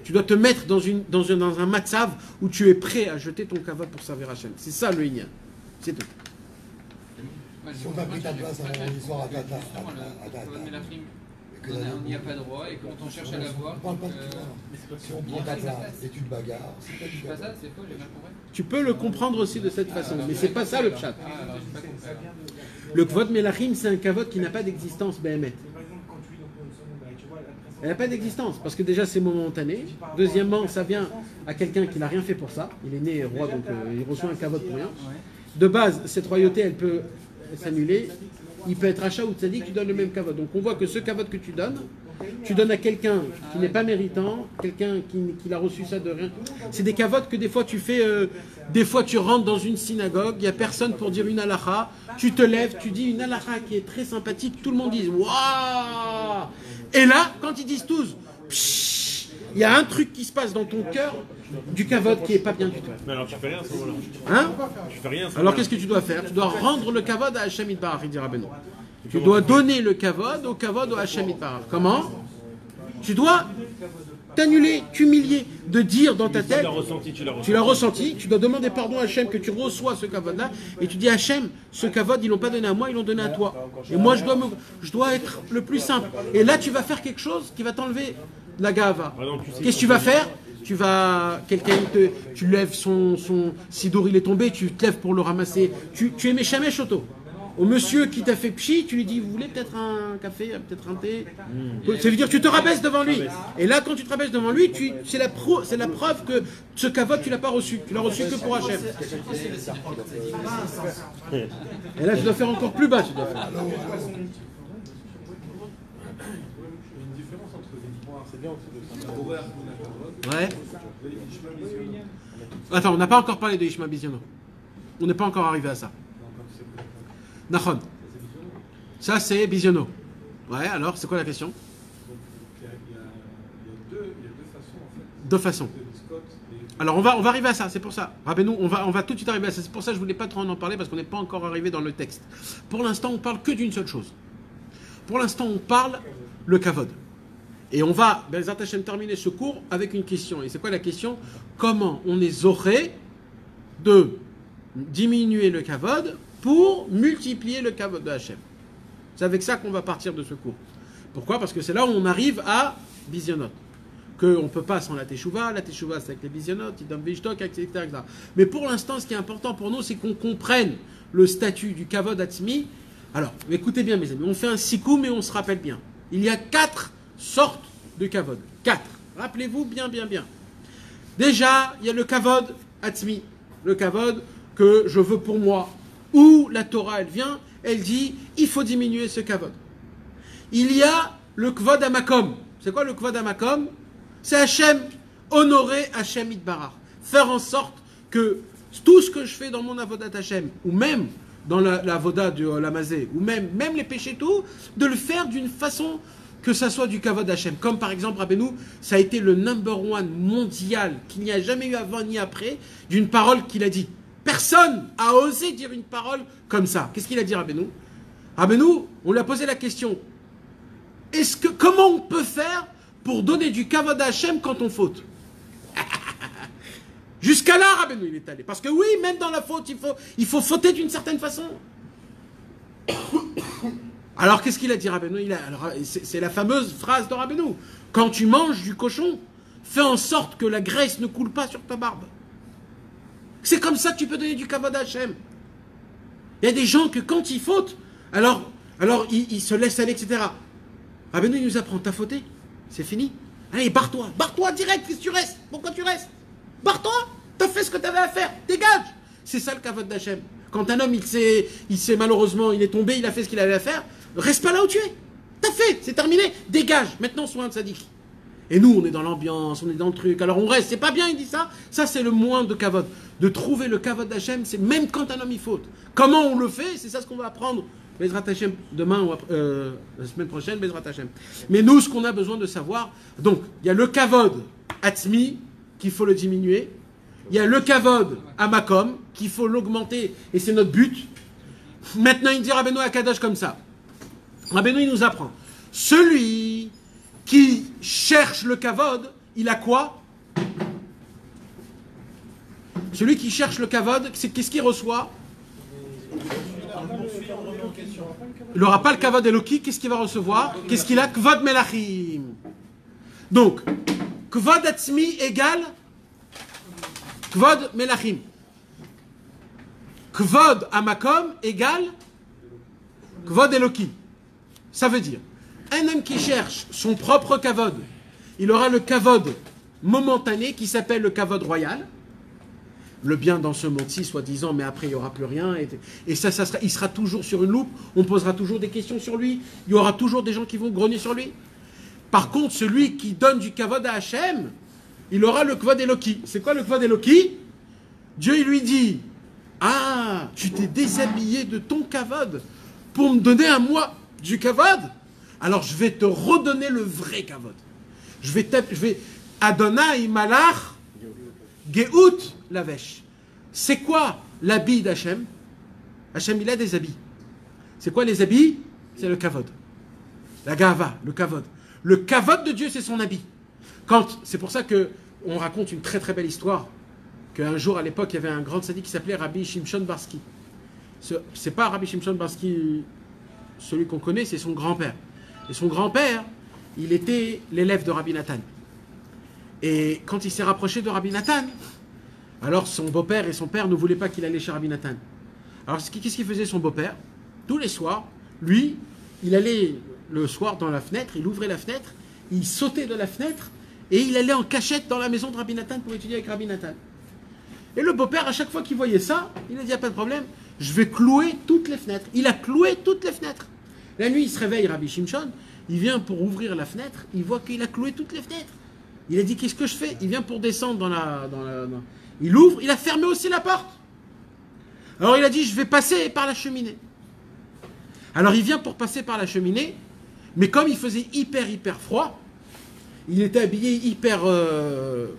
tu dois te mettre dans un matzav où tu es prêt à jeter ton kavod pour servir Hachem. C'est ça le Inyan. C'est tout. Si on t'a pris ta place avant l'histoire à Tata, on n'y a pas droit et quand on cherche à l'avoir. On parle pas de toi. Si on prend ta place et tu te bagarres, c'est pas du C'est pas ça, c'est faux, j'ai mal compris. Tu peux le comprendre aussi de cette façon, mais c'est pas ça le pshat. Le kvod melachim, c'est un kavod qui n'a pas d'existence béhémet. Elle n'a pas d'existence, parce que déjà c'est momentané. Deuxièmement, ça vient à quelqu'un qui n'a rien fait pour ça. Il est né roi, donc il reçoit un kavod pour rien. De base, cette royauté, elle peut s'annuler. Il peut être rachat ou tzaddik, tu donnes le même kavod. Donc on voit que ce kavod que tu donnes à quelqu'un qui n'est pas méritant, quelqu'un qui a reçu ça de rien. C'est des kavods que des fois tu fais, des fois tu rentres dans une synagogue, il n'y a personne pour dire une halakha, tu te lèves, tu dis une halakha qui est très sympathique, tout le monde dit waouh. Et là, quand ils disent tous, il y a un truc qui se passe dans ton cœur du kavod qui est pas bien du tout. Mais alors tu fais rien à ce moment-là. Hein? Tu fais rien à ce Alors moment-là. qu'est-ce que tu dois faire? Tu dois rendre le kavod à Hashem Itbarach, il dit Rabbeinu. Tu dois donner le kavod au Hashem Itbarach. Comment? Tu dois t'annuler, t'humilier, de dire dans ta tête, tu l'as ressenti, tu dois demander pardon à Hachem que tu reçois ce kavod-là, et tu dis Hachem, ce kavod, ils l'ont pas donné à moi, ils l'ont donné à toi. Et moi, je dois être le plus simple. Et là, tu vas faire quelque chose qui va t'enlever la gava. Qu'est-ce que tu vas faire? Tu lèves son sidour, il est tombé, tu te lèves pour le ramasser. Tu es méchamesh auto. au monsieur qui t'a fait pchi, tu lui dis, vous voulez peut-être un café, peut-être un thé? Ça veut dire tu te rabaisses devant lui. Et là, quand tu te rabaisses devant lui, c'est la preuve que ce kavod, tu l'as pas reçu. Tu l'as reçu que pour Hachem. Et là, tu dois faire encore plus bas. Tu dois faire. Ouais. Attends, on n'a pas encore parlé de Ishma Biziono. On n'est pas encore arrivé à ça. Nachon. Ça, c'est Biziono. Ouais, alors, c'est quoi la question? Il y a deux façons, en fait. Deux façons. Alors, on va arriver à ça, c'est pour ça. Rappelez-nous, on va tout de suite arriver à ça. C'est pour ça que je ne voulais pas trop en parler, parce qu'on n'est pas encore arrivé dans le texte. Pour l'instant, on parle que d'une seule chose. Pour l'instant, on parle le kavod. Et on va, Bezrat Hashem, terminer ce cours avec une question. Et c'est quoi la question? Comment on est zoré de diminuer le kavod pour multiplier le kavod de Hashem? C'est avec ça qu'on va partir de ce cours. Pourquoi? Parce que c'est là où on arrive à Bizyonot. Qu'on ne peut pas sans la Teshuvah. La Teshuvah, c'est avec les Bizyonot, Idam Vishtok, etc., etc. Mais pour l'instant, ce qui est important pour nous, c'est qu'on comprenne le statut du kavod atzmi. Alors, écoutez bien, mes amis, on fait un sikoum, mais on se rappelle bien. Il y a 4 sortes de kavod. 4. Rappelez-vous bien, bien, bien. Déjà, il y a le kavod atzmi. Le kavod que je veux pour moi. Où la Torah, elle vient, elle dit, il faut diminuer ce kavod. Il y a le kvod amakom. C'est quoi le kvod amakom? C'est Hachem, honorer Hachem Itbarach. Faire en sorte que tout ce que je fais dans mon avodat Hachem, ou même dans la avoda de Lamazé, ou même les péchés tout, de le faire d'une façon que ça soit du kavod Hachem. Comme par exemple, rappelez-nous, ça a été le number one mondial qu'il n'y a jamais eu avant ni après d'une parole qu'il a dit. Personne a osé dire une parole comme ça. Qu'est-ce qu'il a dit, Rabbeinu? Rabbeinu, on lui a posé la question. Comment on peut faire pour donner du kavod à Hachem quand on faute? Jusqu'à là, Rabbeinu, il est allé. Parce que oui, même dans la faute, il faut fauter d'une certaine façon. Alors, qu'est-ce qu'il a dit, Rabbeinu? C'est la fameuse phrase de Rabbeinu. Quand tu manges du cochon, fais en sorte que la graisse ne coule pas sur ta barbe. C'est comme ça que tu peux donner du kavod à Hachem. Il y a des gens que quand ils fautent, alors ils se laissent aller, etc. Rabbeinu, il nous apprend, t'as fauté, c'est fini. Allez, barre-toi direct, qu'est-ce que tu restes? Pourquoi tu restes? Barre-toi, t'as fait ce que t'avais à faire, dégage. C'est ça le kavod d'Hachem. Quand un homme, il s'est malheureusement, il est tombé, il a fait ce qu'il avait à faire, reste pas là où tu es. T'as fait, c'est terminé, dégage. Maintenant, sois un tzaddik. Et nous, on est dans l'ambiance, on est dans le truc. Alors on reste, c'est pas bien, il dit ça. Ça, c'est le moins de kavod. De trouver le kavod d'Hachem, c'est même quand un homme il faute. Comment on le fait? C'est ça ce qu'on va apprendre. Bezrat Hashem, demain ou la semaine prochaine, Bezrat Hashem. Mais nous, ce qu'on a besoin de savoir, donc, il y a le kavod atzmi, qu'il faut le diminuer. Il y a le kavod amakom, qu'il faut l'augmenter, et c'est notre but. Maintenant, il dit Rabbeinu Akadosh comme ça. Rabbeinu, il nous apprend. Celui qui cherche le kavod, il a quoi? Celui qui cherche le kavod, qu'est-ce qu'il reçoit? Il n'aura pas le kavod Eloki, qu'est-ce qu'il va recevoir? Qu'est-ce qu'il a? Kvod Melachim. Donc, Kvod Atzmi égale Kvod Melachim. Kvod Amakom égale Kvod Eloki. Ça veut dire, un homme qui cherche son propre kavod, il aura le kavod momentané qui s'appelle le kavod royal. Le bien dans ce monde-ci, soi-disant, mais après il n'y aura plus rien. Et ça il sera toujours sur une loupe, on posera toujours des questions sur lui, il y aura toujours des gens qui vont grogner sur lui. Par contre, celui qui donne du kavod à Hachem, il aura le kvod Eloki. C'est quoi le kvod Eloki? Dieu, il lui dit, ah, tu t'es déshabillé de ton kavod pour me donner à moi du kavod? Alors je vais te redonner le vrai kavod. Je vais Adonai Malach Geout Lavesh. C'est quoi l'habit d'Hachem? Hachem, il a des habits. C'est quoi les habits? C'est le kavod. La gava, le kavod. Le kavod de Dieu, c'est son habit. C'est pour ça qu'on raconte une très très belle histoire, qu'un jour à l'époque, il y avait un grand tzaddik qui s'appelait Rabbi Shimshon Barsky. C'est pas Rabbi Shimshon Barsky, celui qu'on connaît, c'est son grand-père. Et son grand-père, il était l'élève de Rabbi Nathan. Et quand il s'est rapproché de Rabbi Nathan, alors son beau-père et son père ne voulaient pas qu'il allait chez Rabbi Nathan. Alors qu'est-ce qu'il faisait son beau-père? tous les soirs, lui, il allait le soir dans la fenêtre, il ouvrait la fenêtre, il sautait de la fenêtre et il allait en cachette dans la maison de Rabbi Nathan pour étudier avec Rabbi Nathan. Et le beau-père, à chaque fois qu'il voyait ça, il a dit, il n'y a pas de problème, je vais clouer toutes les fenêtres. Il a cloué toutes les fenêtres. La nuit, il se réveille, Rabbi Shimshon, il vient pour ouvrir la fenêtre, il voit qu'il a cloué toutes les fenêtres. Il a dit, qu'est-ce que je fais? Il vient pour descendre il ouvre, il a fermé aussi la porte. Alors il a dit, je vais passer par la cheminée. Alors il vient pour passer par la cheminée, mais comme il faisait hyper froid, il était habillé hyper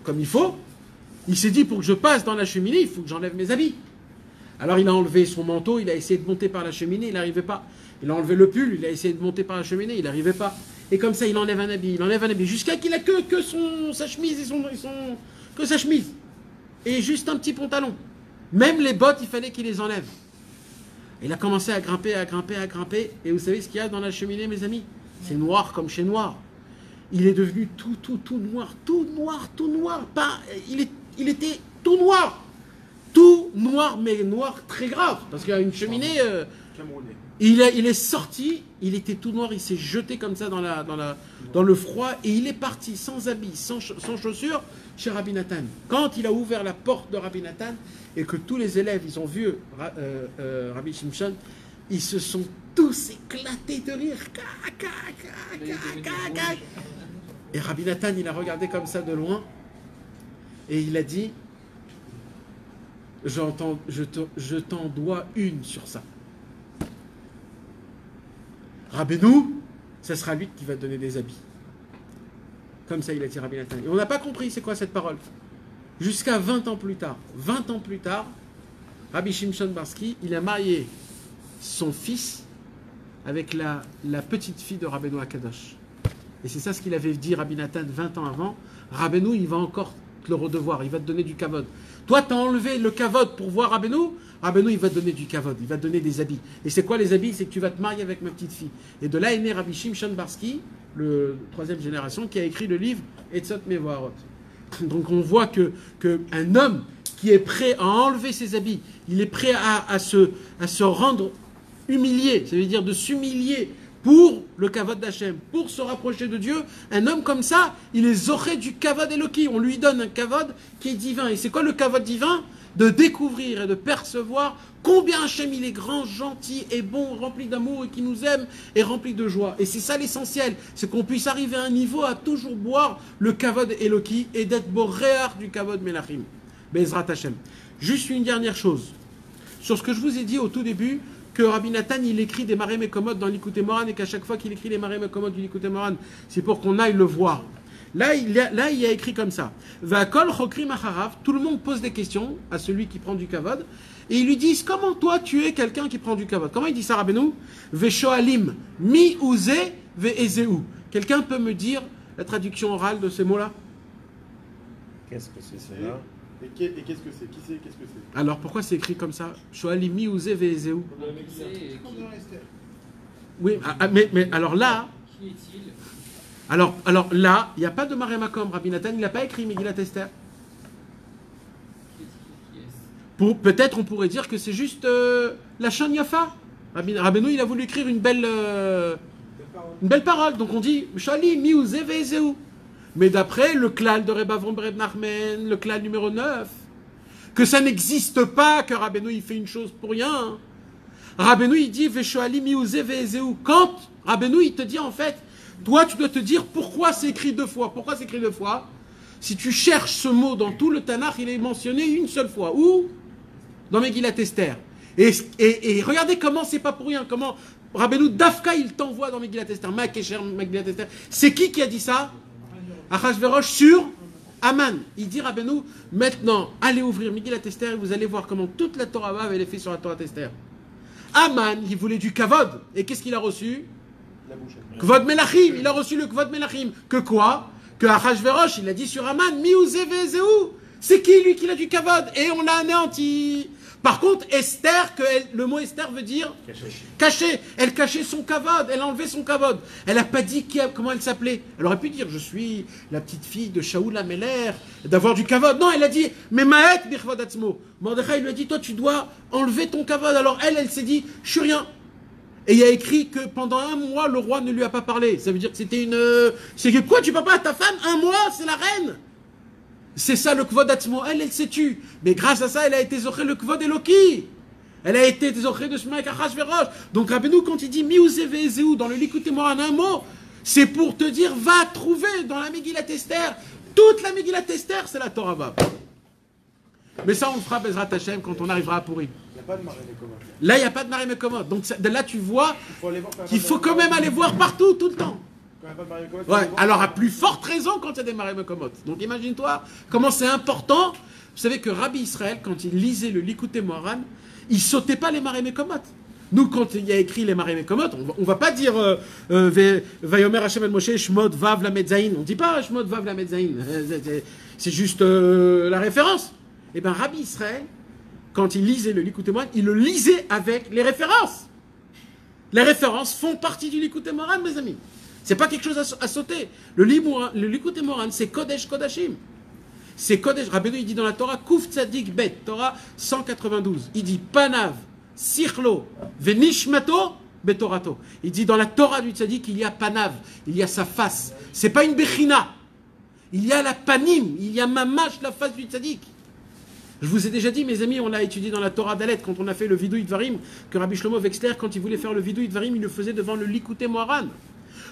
comme il faut, il s'est dit, pour que je passe dans la cheminée, il faut que j'enlève mes habits. Alors il a enlevé son manteau, il a essayé de monter par la cheminée, il n'arrivait pas. Il a enlevé le pull, il a essayé de monter par la cheminée, il n'arrivait pas. Et comme ça, il enlève un habit, jusqu'à qu'il a que sa chemise que sa chemise. Et juste un petit pantalon. Même les bottes, il fallait qu'il les enlève. Il a commencé à grimper. Et vous savez ce qu'il y a dans la cheminée, mes amis? C'est noir comme chez noir. Il est devenu tout noir. Il était tout noir. Tout noir, mais noir très grave. Parce qu'il y a une cheminée... Camerounais. Il est sorti, il était tout noir, il s'est jeté comme ça dans le froid et il est parti sans habits, sans chaussures chez Rabbi Nathan. Quand il a ouvert la porte de Rabbi Nathan et que tous les élèves ils ont vu Rabbi Shimshon, ils se sont tous éclatés de rire. Et Rabbi Nathan il a regardé comme ça de loin et il a dit, je t'en dois une sur ça. Rabbeinu, ce sera lui qui va te donner des habits. Comme ça, il a dit Rabbi Nathan. Et on n'a pas compris c'est quoi cette parole. Jusqu'à 20 ans plus tard. 20 ans plus tard, Rabbi Shimshon Barsky, il a marié son fils avec la petite fille de Rabbeinu Akadosh. Et c'est ça ce qu'il avait dit Rabbi Nathan 20 ans avant. Rabbeinu, il va encore te le redevoir, il va te donner du kavod. Toi, tu as enlevé le kavod pour voir Rabbeinu. Rabbeinu, il va te donner du kavod, il va te donner des habits. Et c'est quoi les habits? C'est que tu vas te marier avec ma petite fille. Et de là est né Rabbi Shimshon Barsky, le troisième génération, qui a écrit le livre Etzot Mevoharot. Donc on voit qu'un homme qui est prêt à enlever ses habits, il est prêt à se rendre humilié, ça veut dire de s'humilier pour le kavod d'Hachem, pour se rapprocher de Dieu. Un homme comme ça, il est zoré du kavod Eloki. On lui donne un kavod qui est divin. Et c'est quoi le kavod divin? De découvrir et de percevoir combien Hachem il est grand, gentil et bon, rempli d'amour et qui nous aime et rempli de joie. Et c'est ça l'essentiel, c'est qu'on puisse arriver à un niveau à toujours boire le kavod Eloki et d'être boréar du kavod Melachim. Bezrat Hachem. Juste une dernière chose. Sur ce que je vous ai dit au tout début, que Rabbi Nathan il écrit des Maré Mekomot dans l'Ikouté Moran et qu'à chaque fois qu'il écrit les Maré Mekomot du l'Ikouté Moran, c'est pour qu'on aille le voir. Là, il a écrit comme ça. Vakol chokrim acharav. Tout le monde pose des questions à celui qui prend du kavod. Et ils lui disent, comment toi tu es quelqu'un qui prend du kavod? Comment il dit ça, Rabbeinu? Veshoalim mi uze ve'ezeu. Quelqu'un peut me dire la traduction orale de ces mots-là? Qu'est-ce que c'est cela? Et qu'est-ce que c'est? Qui c'est? Qu'est-ce que c'est? Alors, pourquoi c'est écrit comme ça? Shoalim mi uze ve'ezeu. Oui, mais alors là... Qui est-il? Alors là, il n'y a pas de Maré Makom. Rabbi Nathan, il n'a pas écrit Megillat Esther. Peut-être on pourrait dire que c'est juste la Shon Yafa. Rabbeinu, il a voulu écrire une belle parole. Donc on dit Shali miuze ve'ezeu. Mais d'après le klal de Reb Avram Reb Nachman, le klal numéro 9, que ça n'existe pas, que Rabbeinu il fait une chose pour rien. Rabbeinu il dit Veshoali miuze ve'ezeu. Quand Rabbeinu il te dit en fait, toi, tu dois te dire pourquoi c'est écrit deux fois. Pourquoi c'est écrit deux fois? Si tu cherches ce mot dans tout le Tanakh, il est mentionné une seule fois. Où? Dans Megillat Esther. Et regardez comment c'est pas pour rien. Comment Rabbeinu Dafka, il t'envoie dans Megillat Esther. Megillat Esther. C'est qui a dit ça? Achashverosh sur Aman. Il dit Rabbeinu, maintenant, allez ouvrir Megillat Esther et vous allez voir comment toute la Torah elle est faite sur la Torah Esther. Aman, il voulait du kavod. Et qu'est-ce qu'il a reçu? Kvod Melachim, il a reçu le Kvod Melachim. Que quoi? Que Achashverosh, il a dit sur Aman, miuze ve'ezeu. C'est qui lui qui a du kavod? Et on l'a anéanti. Par contre, Esther, le mot Esther veut dire caché. Elle cachait son kavod, elle a enlevé son kavod. Elle n'a pas dit comment elle s'appelait. Elle aurait pu dire je suis la petite fille de Shaoul Améler, d'avoir du kavod. Non, elle a dit mais Maët birchvod atzmo. Mordechai lui a dit toi tu dois enlever ton kavod. Alors elle s'est dit je suis rien. Et il y a écrit que pendant 1 mois, le roi ne lui a pas parlé. Ça veut dire que c'était une... C'est que quoi, tu parles pas à ta femme 1 mois, c'est la reine. C'est ça le kvod atzmo. Elle s'est tue. Mais grâce à ça, elle a été zoché le kvod Eloki. Elle a été zoché de Shema et Achashverosh. Donc Rabbeinu, quand il dit Miouze ve'ezeu dans le Likutei Moharan, un mot, c'est pour te dire, va trouver dans la Megillat Esther. Toute la Megillat Esther, c'est la Torah Bab. Mais ça, on le fera Bezrat Hashem quand on arrivera à Purim. Il n'y a pas de marée Mekomot. Là, il n'y a pas de marée Mekomot. Donc là, tu vois qu'il faut quand même aller voir partout, tout le temps. Quand il n'y a pas de marée Mekomot, Ouais, alors à plus forte raison quand il y a des marées Mekomot. Donc imagine-toi comment c'est important. Vous savez que Rabbi Israël, quand il lisait le Likutei Moharan, il ne sautait pas les marées Mekomot. Nous, quand il y a écrit les marées Mekomot, on ne va pas dire Vayomer Hashem el Moshe, Shmod Vav la Medzaïn. On ne dit pas Shmod Vav la Medzaïn. C'est juste la référence. Eh bien, Rabbi Israël, quand il lisait le Likutei Moharan, il le lisait avec les références. Les références font partie du Likutei Moharan, mes amis. C'est pas quelque chose à sauter. Le Likutei Moharan, c'est Kodesh Kodashim. C'est Kodesh. Rabbeinu, il dit dans la Torah, Kuf Tzadik Bet, Torah 192. Il dit Panav, Sichlo, Venishmato, Betorato. Il dit dans la Torah du Tzadik, il y a Panav, il y a sa face. C'est pas une Bechina. Il y a la Panim, il y a Mamash, la face du Tzadik. Je vous ai déjà dit, mes amis, on l'a étudié dans la Torah d'Alet, quand on a fait le Vidui Dvarim, que Rabbi Shlomo Wexler, quand il voulait faire le Vidui Dvarim, il le faisait devant le Likutei Moharan.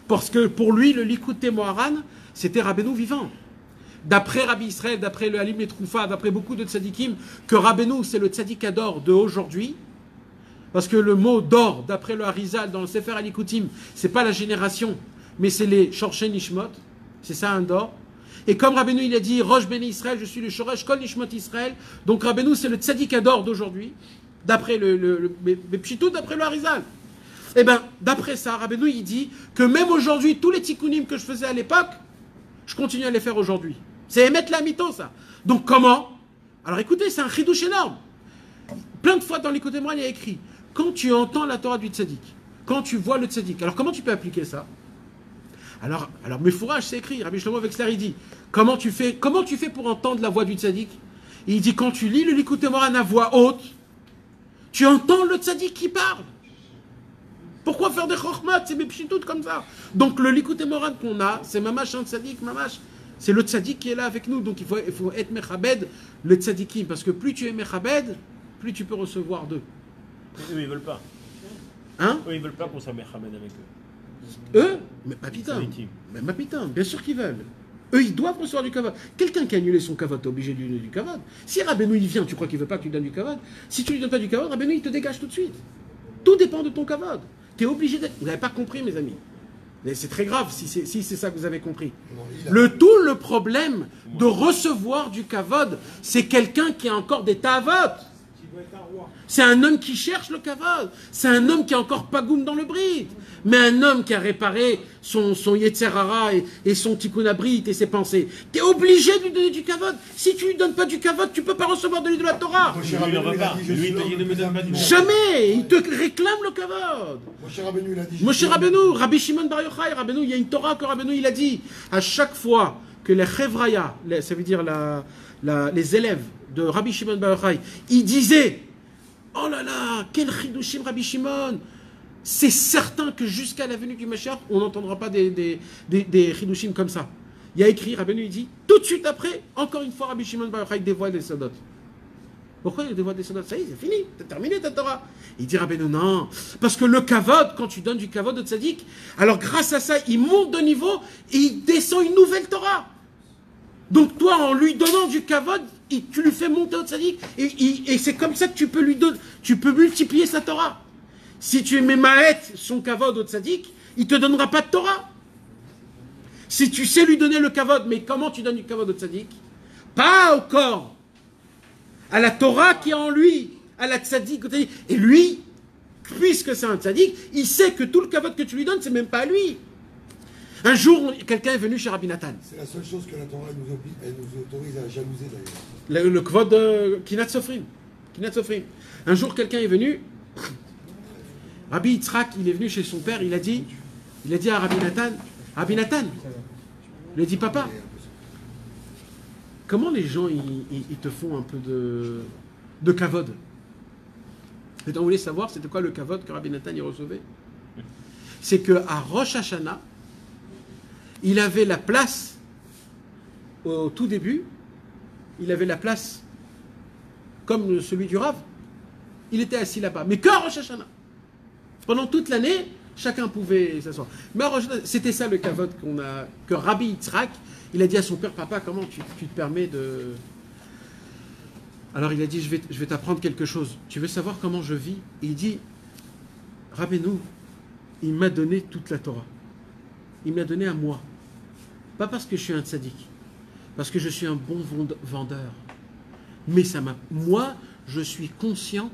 Parce que pour lui, le Likutei Moharan, c'était Rabbeinu vivant. D'après Rabbi Israël, d'après le Halim Etroufa, d'après beaucoup de tzadikim, que Rabbeinu, c'est le tzadik ador de aujourd'hui. Parce que le mot d'or, d'après le Harizal, dans le Sefer Alikutim, c'est pas la génération, mais c'est les Shorshei Nishmot. C'est ça un d'or. Et comme Rabbeinu, il a dit, Rosh Beni Israël, je suis le Shoresh Kol Nishmot Israël. Donc Rabbeinu, c'est le tzadik ador d'aujourd'hui. D'après mais pchito, d'après le Harizal. Eh bien, d'après ça, Rabbeinu, il dit que même aujourd'hui, tous les tikkunim que je faisais à l'époque, je continue à les faire aujourd'hui. C'est émettre la mytho, ça. Donc comment? Alors écoutez, c'est un chidouche énorme. Plein de fois dans l'Likutei Moharan, il y a écrit, quand tu entends la Torah du tzaddik, quand tu vois le tzaddik, alors comment tu peux appliquer ça? Alors Mefourage, c'est écrit, Rabbi Shlomo Wexler, il dit, comment tu fais pour entendre la voix du tzaddik? Il dit, quand tu lis le Likutei Moharan à voix haute, tu entends le tzaddik qui parle. Pourquoi faire des chokhmat? C'est mes pchitoutes comme ça. Donc le Likutei Moharan qu'on a, c'est mamash un tzaddik, mamash. C'est le tzaddik qui est là avec nous. Donc il faut être mechabed, le tzaddikim. Parce que plus tu es mechabed, plus tu peux recevoir d'eux. Eux, ils veulent pas. Hein? Eux, ils veulent pas qu'on soit Mechamed avec eux. Eux? Mais pas putain. Mais ma putain, bien sûr qu'ils veulent. Eux, ils doivent recevoir du kavod. Quelqu'un qui a annulé son kavod, t'es obligé de lui donner du kavod. Si Rabbeinu, il vient, tu crois qu'il veut pas que tu lui donnes du kavod? Si tu lui donnes pas du kavod, Rabbeinu, il te dégage tout de suite. Tout dépend de ton kavod. Tu es obligé d'être... Vous n'avez pas compris, mes amis. Mais c'est très grave si c'est ça que vous avez compris. Le problème de recevoir du kavod, c'est quelqu'un qui a encore des tavot. C'est un homme qui cherche le kavod. C'est un homme qui a encore pagoum dans le brit. Mais un homme qui a réparé son Yetzer Hara et son Tikkun Abrit et ses pensées. Tu es obligé de lui donner du kavod. Si tu lui donnes pas du kavod, tu peux pas recevoir de lui de la Torah. Lui, il n'en veut pas. Lui, il te dit ne me donne pas du Jamais. Il te réclame le kavod. Moshe Rabbeinu, Rabbi Shimon Bar Yochai, Rabbeinu, il y a une Torah que Rabbeinu, il a dit. À chaque fois que les Chevraya, ça veut dire les élèves de Rabbi Shimon Bar Yochai, ils disaient, oh là là, quel chidushim Rabbi Shimon. C'est certain que jusqu'à la venue du Mashiach, on n'entendra pas des chidushim comme ça. Il y a écrit, Rabbeinu, il dit, tout de suite après, encore une fois, Rabbi Shimon Bar Yochai dévoile des sodotes. Pourquoi il dévoile des sodotes? Ça y est, c'est fini, t'as terminé ta Torah. Il dit, Rabbeinu, non, parce que le kavod, quand tu donnes du kavod au tzaddik, alors grâce à ça, il monte de niveau et il descend une nouvelle Torah. Donc toi, en lui donnant du kavod, tu lui fais monter au tzaddik et c'est comme ça que tu peux multiplier sa Torah. Si tu mets Maët, son kavod au tzaddik, il ne te donnera pas de Torah. Si tu sais lui donner le kavod, mais comment tu donnes du kavod au tzaddik? Pas au corps, à la Torah qui est en lui, à la tzaddik. Et lui, puisque c'est un tzaddik, il sait que tout le kavod que tu lui donnes, c'est même pas à lui. Un jour, quelqu'un est venu chez Rabbi Nathan. C'est la seule chose que la Torah elle nous autorise à jalouser d'ailleurs. Le kavod de Kinat Sofrim. Un jour, quelqu'un est venu. Rabbi Yitzhak, il est venu chez son père, il a dit à Rabbi Nathan, il a dit, papa, comment les gens, ils te font un peu de kavod? Et on voulait savoir, c'était quoi le kavod que Rabbi Nathan y recevait? c'est qu'à Rosh Hashanah, il avait la place, au tout début, il avait la place comme celui du Rav. Il était assis là-bas, mais qu'à Rosh Hashanah. Pendant toute l'année, chacun pouvait s'asseoir. Mais à Rosh Hashanah, c'était ça le kavod que Rabbi Yitzhak, il a dit à son père, papa, comment tu te permets de... Alors il a dit, je vais t'apprendre quelque chose. Tu veux savoir comment je vis? Et il dit, Rabbeinu, il m'a donné toute la Torah. Il me l'a donné à moi. Pas parce que je suis un tzaddik, parce que je suis un bon vendeur. Mais moi, je suis conscient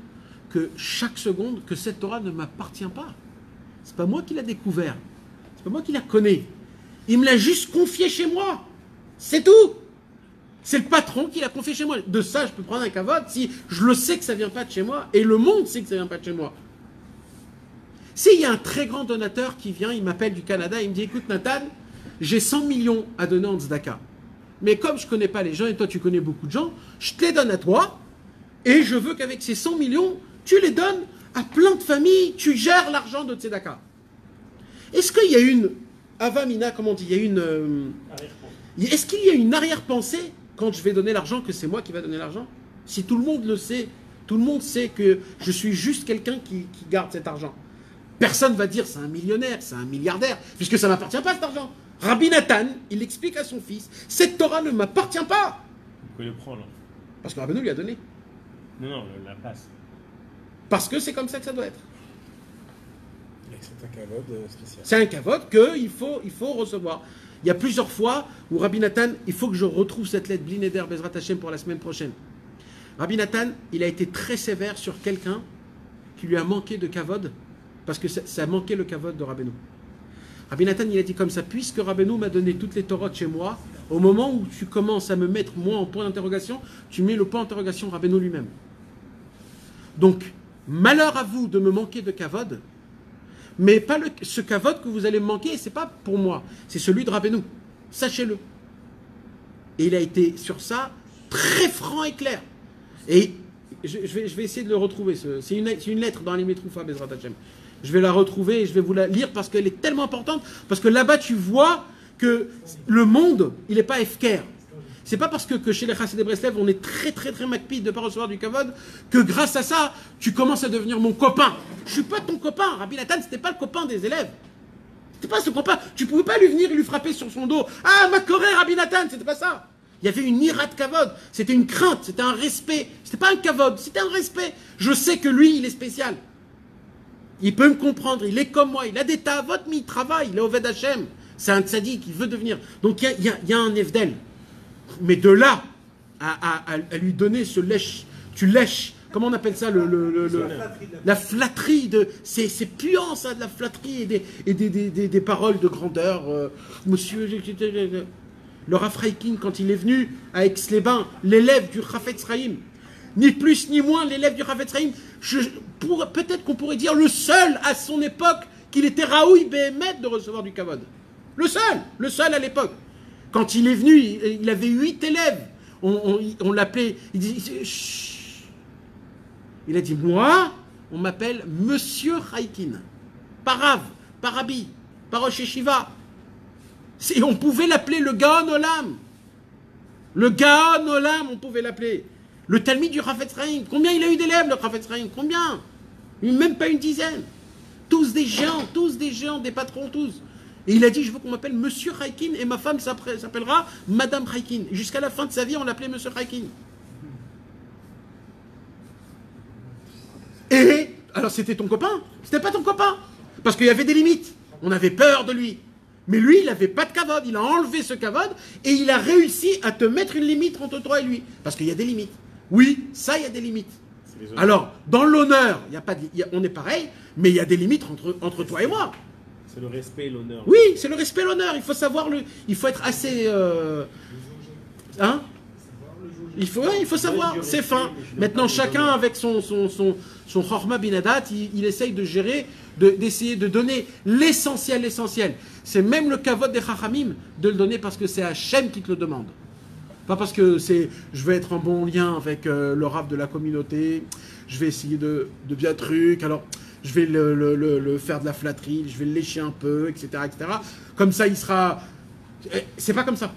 que chaque seconde, que cette Torah ne m'appartient pas. C'est pas moi qui l'a découvert. C'est pas moi qui la connais. Il me l'a juste confié chez moi. C'est tout. C'est le patron qui l'a confié chez moi. De ça, je peux prendre un kavod si je le sais que ça vient pas de chez moi et le monde sait que ça vient pas de chez moi. S'il y a un très grand donateur qui vient, il m'appelle du Canada, il me dit, écoute Nathan, j'ai 100 millions à donner en tzedaka. Mais comme je ne connais pas les gens et toi tu connais beaucoup de gens, je te les donne à toi et je veux qu'avec ces 100 millions, tu les donnes à plein de familles, tu gères l'argent de tzedaka. Est-ce qu'il y a une avamina, comment on dit, il y a une... est-ce qu'il y a une arrière-pensée quand je vais donner l'argent que c'est moi qui va donner l'argent? Si tout le monde le sait, tout le monde sait que je suis juste quelqu'un qui garde cet argent. Personne ne va dire c'est un millionnaire, c'est un milliardaire, puisque ça ne m'appartient pas cet argent. Rabbi Nathan, il explique à son fils, cette Torah ne m'appartient pas. Vous pouvez le prendre. Parce que Rabbeinu lui a donné. Non, la place. Parce que c'est comme ça que ça doit être. C'est un kavod spécial. C'est un kavod qu'il faut recevoir. Il y a plusieurs fois où Rabbi Nathan, il faut que je retrouve cette lettre Blineder Bezrat Hashem pour la semaine prochaine. Rabbi Nathan, il a été très sévère sur quelqu'un qui lui a manqué de kavod, parce que ça manquait le kavod de Rabbeinu. Rabbi Nathan, il a dit comme ça, puisque Rabbeinu m'a donné toutes les Torahs chez moi, au moment où tu commences à me mettre moi en point d'interrogation, tu mets le point d'interrogation Rabbeinu lui-même. Donc, malheur à vous de me manquer de kavod, mais pas ce kavod que vous allez me manquer, c'est pas pour moi, c'est celui de Rabbeinu. Sachez-le. Et il a été sur ça très franc et clair. Et je vais essayer de le retrouver. C'est une lettre dans les Metroufa Bezrat Hashem. Je vais la retrouver et je vais vous la lire parce qu'elle est tellement importante. Parce que là-bas, tu vois que le monde, il n'est pas efker. C'est pas parce que chez les Chassidei Breslev, on est très très très macpide de ne pas recevoir du kavod, que grâce à ça, tu commences à devenir mon copain. Je suis pas ton copain. Rabbi Nathan, c'était pas le copain des élèves. C'était pas ce copain. Tu pouvais pas lui venir et lui frapper sur son dos. Ah, ma Corée, Rabbi Nathan, c'était pas ça. Il y avait une ira de kavod. C'était une crainte, c'était un respect. C'était pas un kavod, c'était un respect. Je sais que lui, il est spécial. Il peut me comprendre, il est comme moi, il a des ta'avot, mais il travaille, il est Oved Hashem. C'est un tzaddik, il veut devenir. Donc il y a un Evdel. Mais de là à lui donner ce lèche, tu lèches, comment on appelle ça, la flatterie, c'est puant ça, de la flatterie et des paroles de grandeur. Monsieur, le Rav Reikin, quand il est venu à Aix-les-Bains, l'élève du Chafetz Chaim, ni plus ni moins l'élève du Chafetz Chaim, peut-être qu'on pourrait dire le seul à son époque qu'il était Raoui Behemet de recevoir du kavod. Le seul à l'époque. Quand il est venu, il avait 8 élèves. On l'appelait, il dit, chut. Il a dit, moi, on m'appelle Monsieur Reikin. Pas Rav, pas Rabbi, pas Rosh Yeshiva. On pouvait l'appeler le Gaon Olam. Le Gaon Olam, on pouvait l'appeler. Le Talmid du Chafetz Chaim. Combien il a eu d'élèves, le Chafetz Chaim? Combien? Même pas une dizaine. Tous des géants, des patrons, tous. Et il a dit, je veux qu'on m'appelle Monsieur Reikin et ma femme s'appellera Madame Reikin. Jusqu'à la fin de sa vie, on l'appelait Monsieur Reikin. Et, alors c'était ton copain? C'était pas ton copain. Parce qu'il y avait des limites. On avait peur de lui. Mais lui, il n'avait pas de kavod. Il a enlevé ce kavod et il a réussi à te mettre une limite entre toi et lui. Parce qu'il y a des limites. Oui, ça, il y a des limites. Alors, dans l'honneur, on est pareil, mais il y a des limites entre toi et moi. C'est le respect et l'honneur. Oui, c'est le respect et l'honneur. Il faut savoir il faut être assez... il faut savoir, c'est fin. Maintenant, chacun avec son Chorma Binadat, il essaye de gérer, d'essayer de donner l'essentiel. C'est même le kavod des Chachamim de le donner parce que c'est Hachem qui te le demande. Pas parce que je vais être en bon lien avec le Rav de la communauté, je vais essayer de bien truc. Alors, je vais le faire de la flatterie, je vais le lécher un peu, etc., etc. Comme ça, il sera... C'est pas comme ça.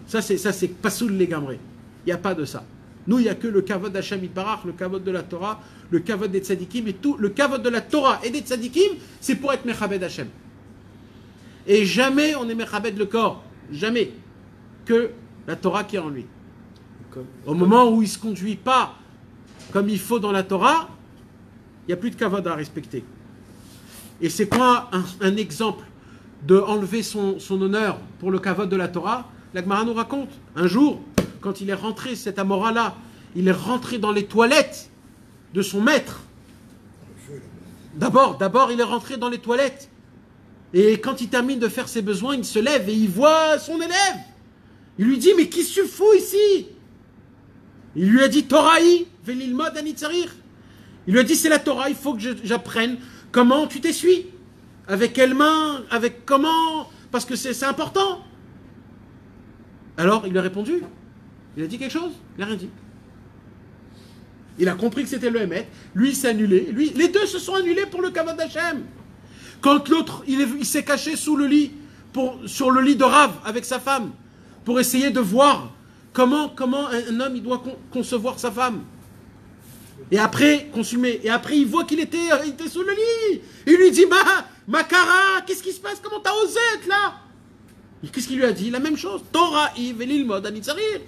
Ça, c'est pasoul les gamrés. Il n'y a pas de ça. Nous, il n'y a que le kavod d'Hachem Yitbarach, le kavod de la Torah, le kavod des tzadikim, et tout. Le kavod de la Torah et des tzadikim, c'est pour être mechabed Hachem. Et jamais on est mechabed le corps. Jamais. Que la Torah qui est en lui. Au moment où il ne se conduit pas comme il faut dans la Torah, il n'y a plus de kavod à respecter. Et c'est quoi un exemple de enlever son honneur pour le kavod de la Torah? La Gemara nous raconte, un jour, quand il est rentré, cet Amora-là, il est rentré dans les toilettes de son maître. D'abord, il est rentré dans les toilettes. Et quand il termine de faire ses besoins, il se lève et il voit son élève. Il lui dit, mais qu'est-ce que tu fous ici? Il lui a dit, Torahi, velilmod anitzarir. Il lui a dit, c'est la Torah, il faut que j'apprenne comment tu t'essuies. Avec quelle main, avec comment, parce que c'est important. Alors, il lui a répondu. Il a dit quelque chose? Il n'a rien dit. Il a compris que c'était le Hémet. Lui, il s'est annulé. Les deux se sont annulés pour le kavod d'Hachem. Quand l'autre, il s'est caché sous le lit, sur le lit de Rav avec sa femme, pour essayer de voir comment un homme il doit concevoir sa femme. Et après, consumer. Et après, il voit qu'il était sous le lit. Il lui dit, Makara, qu'est-ce qui se passe? Comment t'as osé être là? Et qu'est-ce qu'il lui a dit? La même chose. Torah, velilmod anitzarir.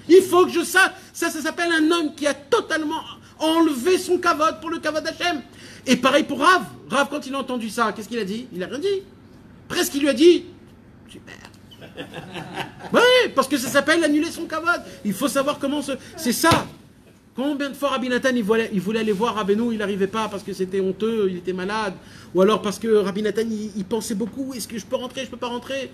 Il faut que je sache. Ça s'appelle un homme qui a totalement enlevé son kavod pour le kavod d'Hachem. Et pareil pour Rav. Rav, quand il a entendu ça, qu'est-ce qu'il a dit? Il n'a rien dit. Presque il lui a dit, super. Oui, parce que ça s'appelle annuler son kavod. Il faut savoir comment c'est ça. Combien de fois Rabbi Nathan, il voulait aller voir Rabbeinu, il n'arrivait pas parce que c'était honteux, il était malade. Ou alors parce que Rabbi Nathan, il pensait beaucoup. Est-ce que je peux rentrer? Je ne peux pas rentrer.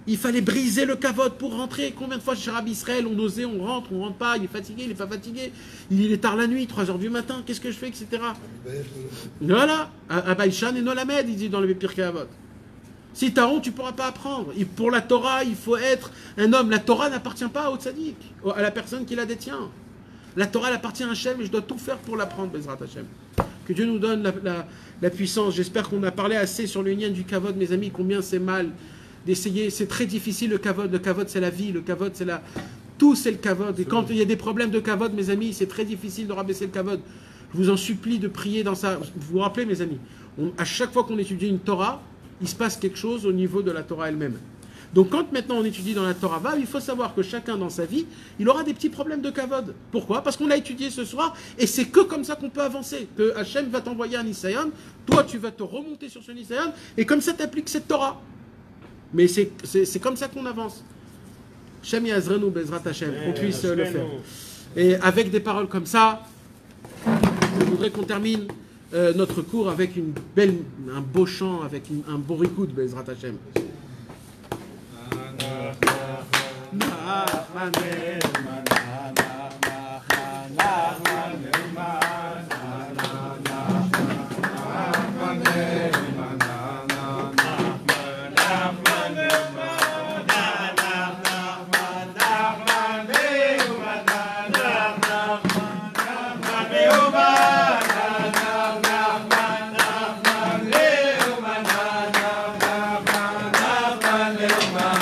Il fallait briser le kavod pour rentrer. Combien de fois chez Rabbi Israël, on osait, on rentre pas, il est fatigué, il n'est pas fatigué. Il est tard la nuit, 3h du matin, qu'est-ce que je fais, etc. Voilà. Abaïchan et Nolamed, il dit dans le Pirkei Avot. Si tu as honte, tu ne pourras pas apprendre. Et pour la Torah, il faut être un homme. La Torah n'appartient pas au tzaddik, à la personne qui la détient. La Torah, elle appartient à Hachem et je dois tout faire pour l'apprendre, Bezrat Hachem. Que Dieu nous donne la puissance. J'espère qu'on a parlé assez sur le lien du kavod, mes amis, combien c'est mal d'essayer. C'est très difficile le kavod. Le kavod, c'est la vie. Le kavod, c'est la... Tout, c'est le kavod. Et quand il y a des problèmes de kavod, mes amis, c'est très difficile de rabaisser le kavod. Je vous en supplie de prier dans ça. Vous vous rappelez, mes amis, à chaque fois qu'on étudie une Torah, il se passe quelque chose au niveau de la Torah elle-même. Donc quand maintenant on étudie dans la Torah Vav, il faut savoir que chacun dans sa vie, il aura des petits problèmes de kavod. Pourquoi? Parce qu'on l'a étudié ce soir, et c'est que comme ça qu'on peut avancer. Que Hachem va t'envoyer un Nisayon, toi tu vas te remonter sur ce Nisayon, et comme ça t'appliques cette Torah. Mais c'est comme ça qu'on avance. Hachem Yazrenu Bezrat Hachem, qu'on puisse le faire. Et avec des paroles comme ça, je voudrais qu'on termine notre cours avec un beau chant, avec un beau rikoud Bezrat Hachem. Leuma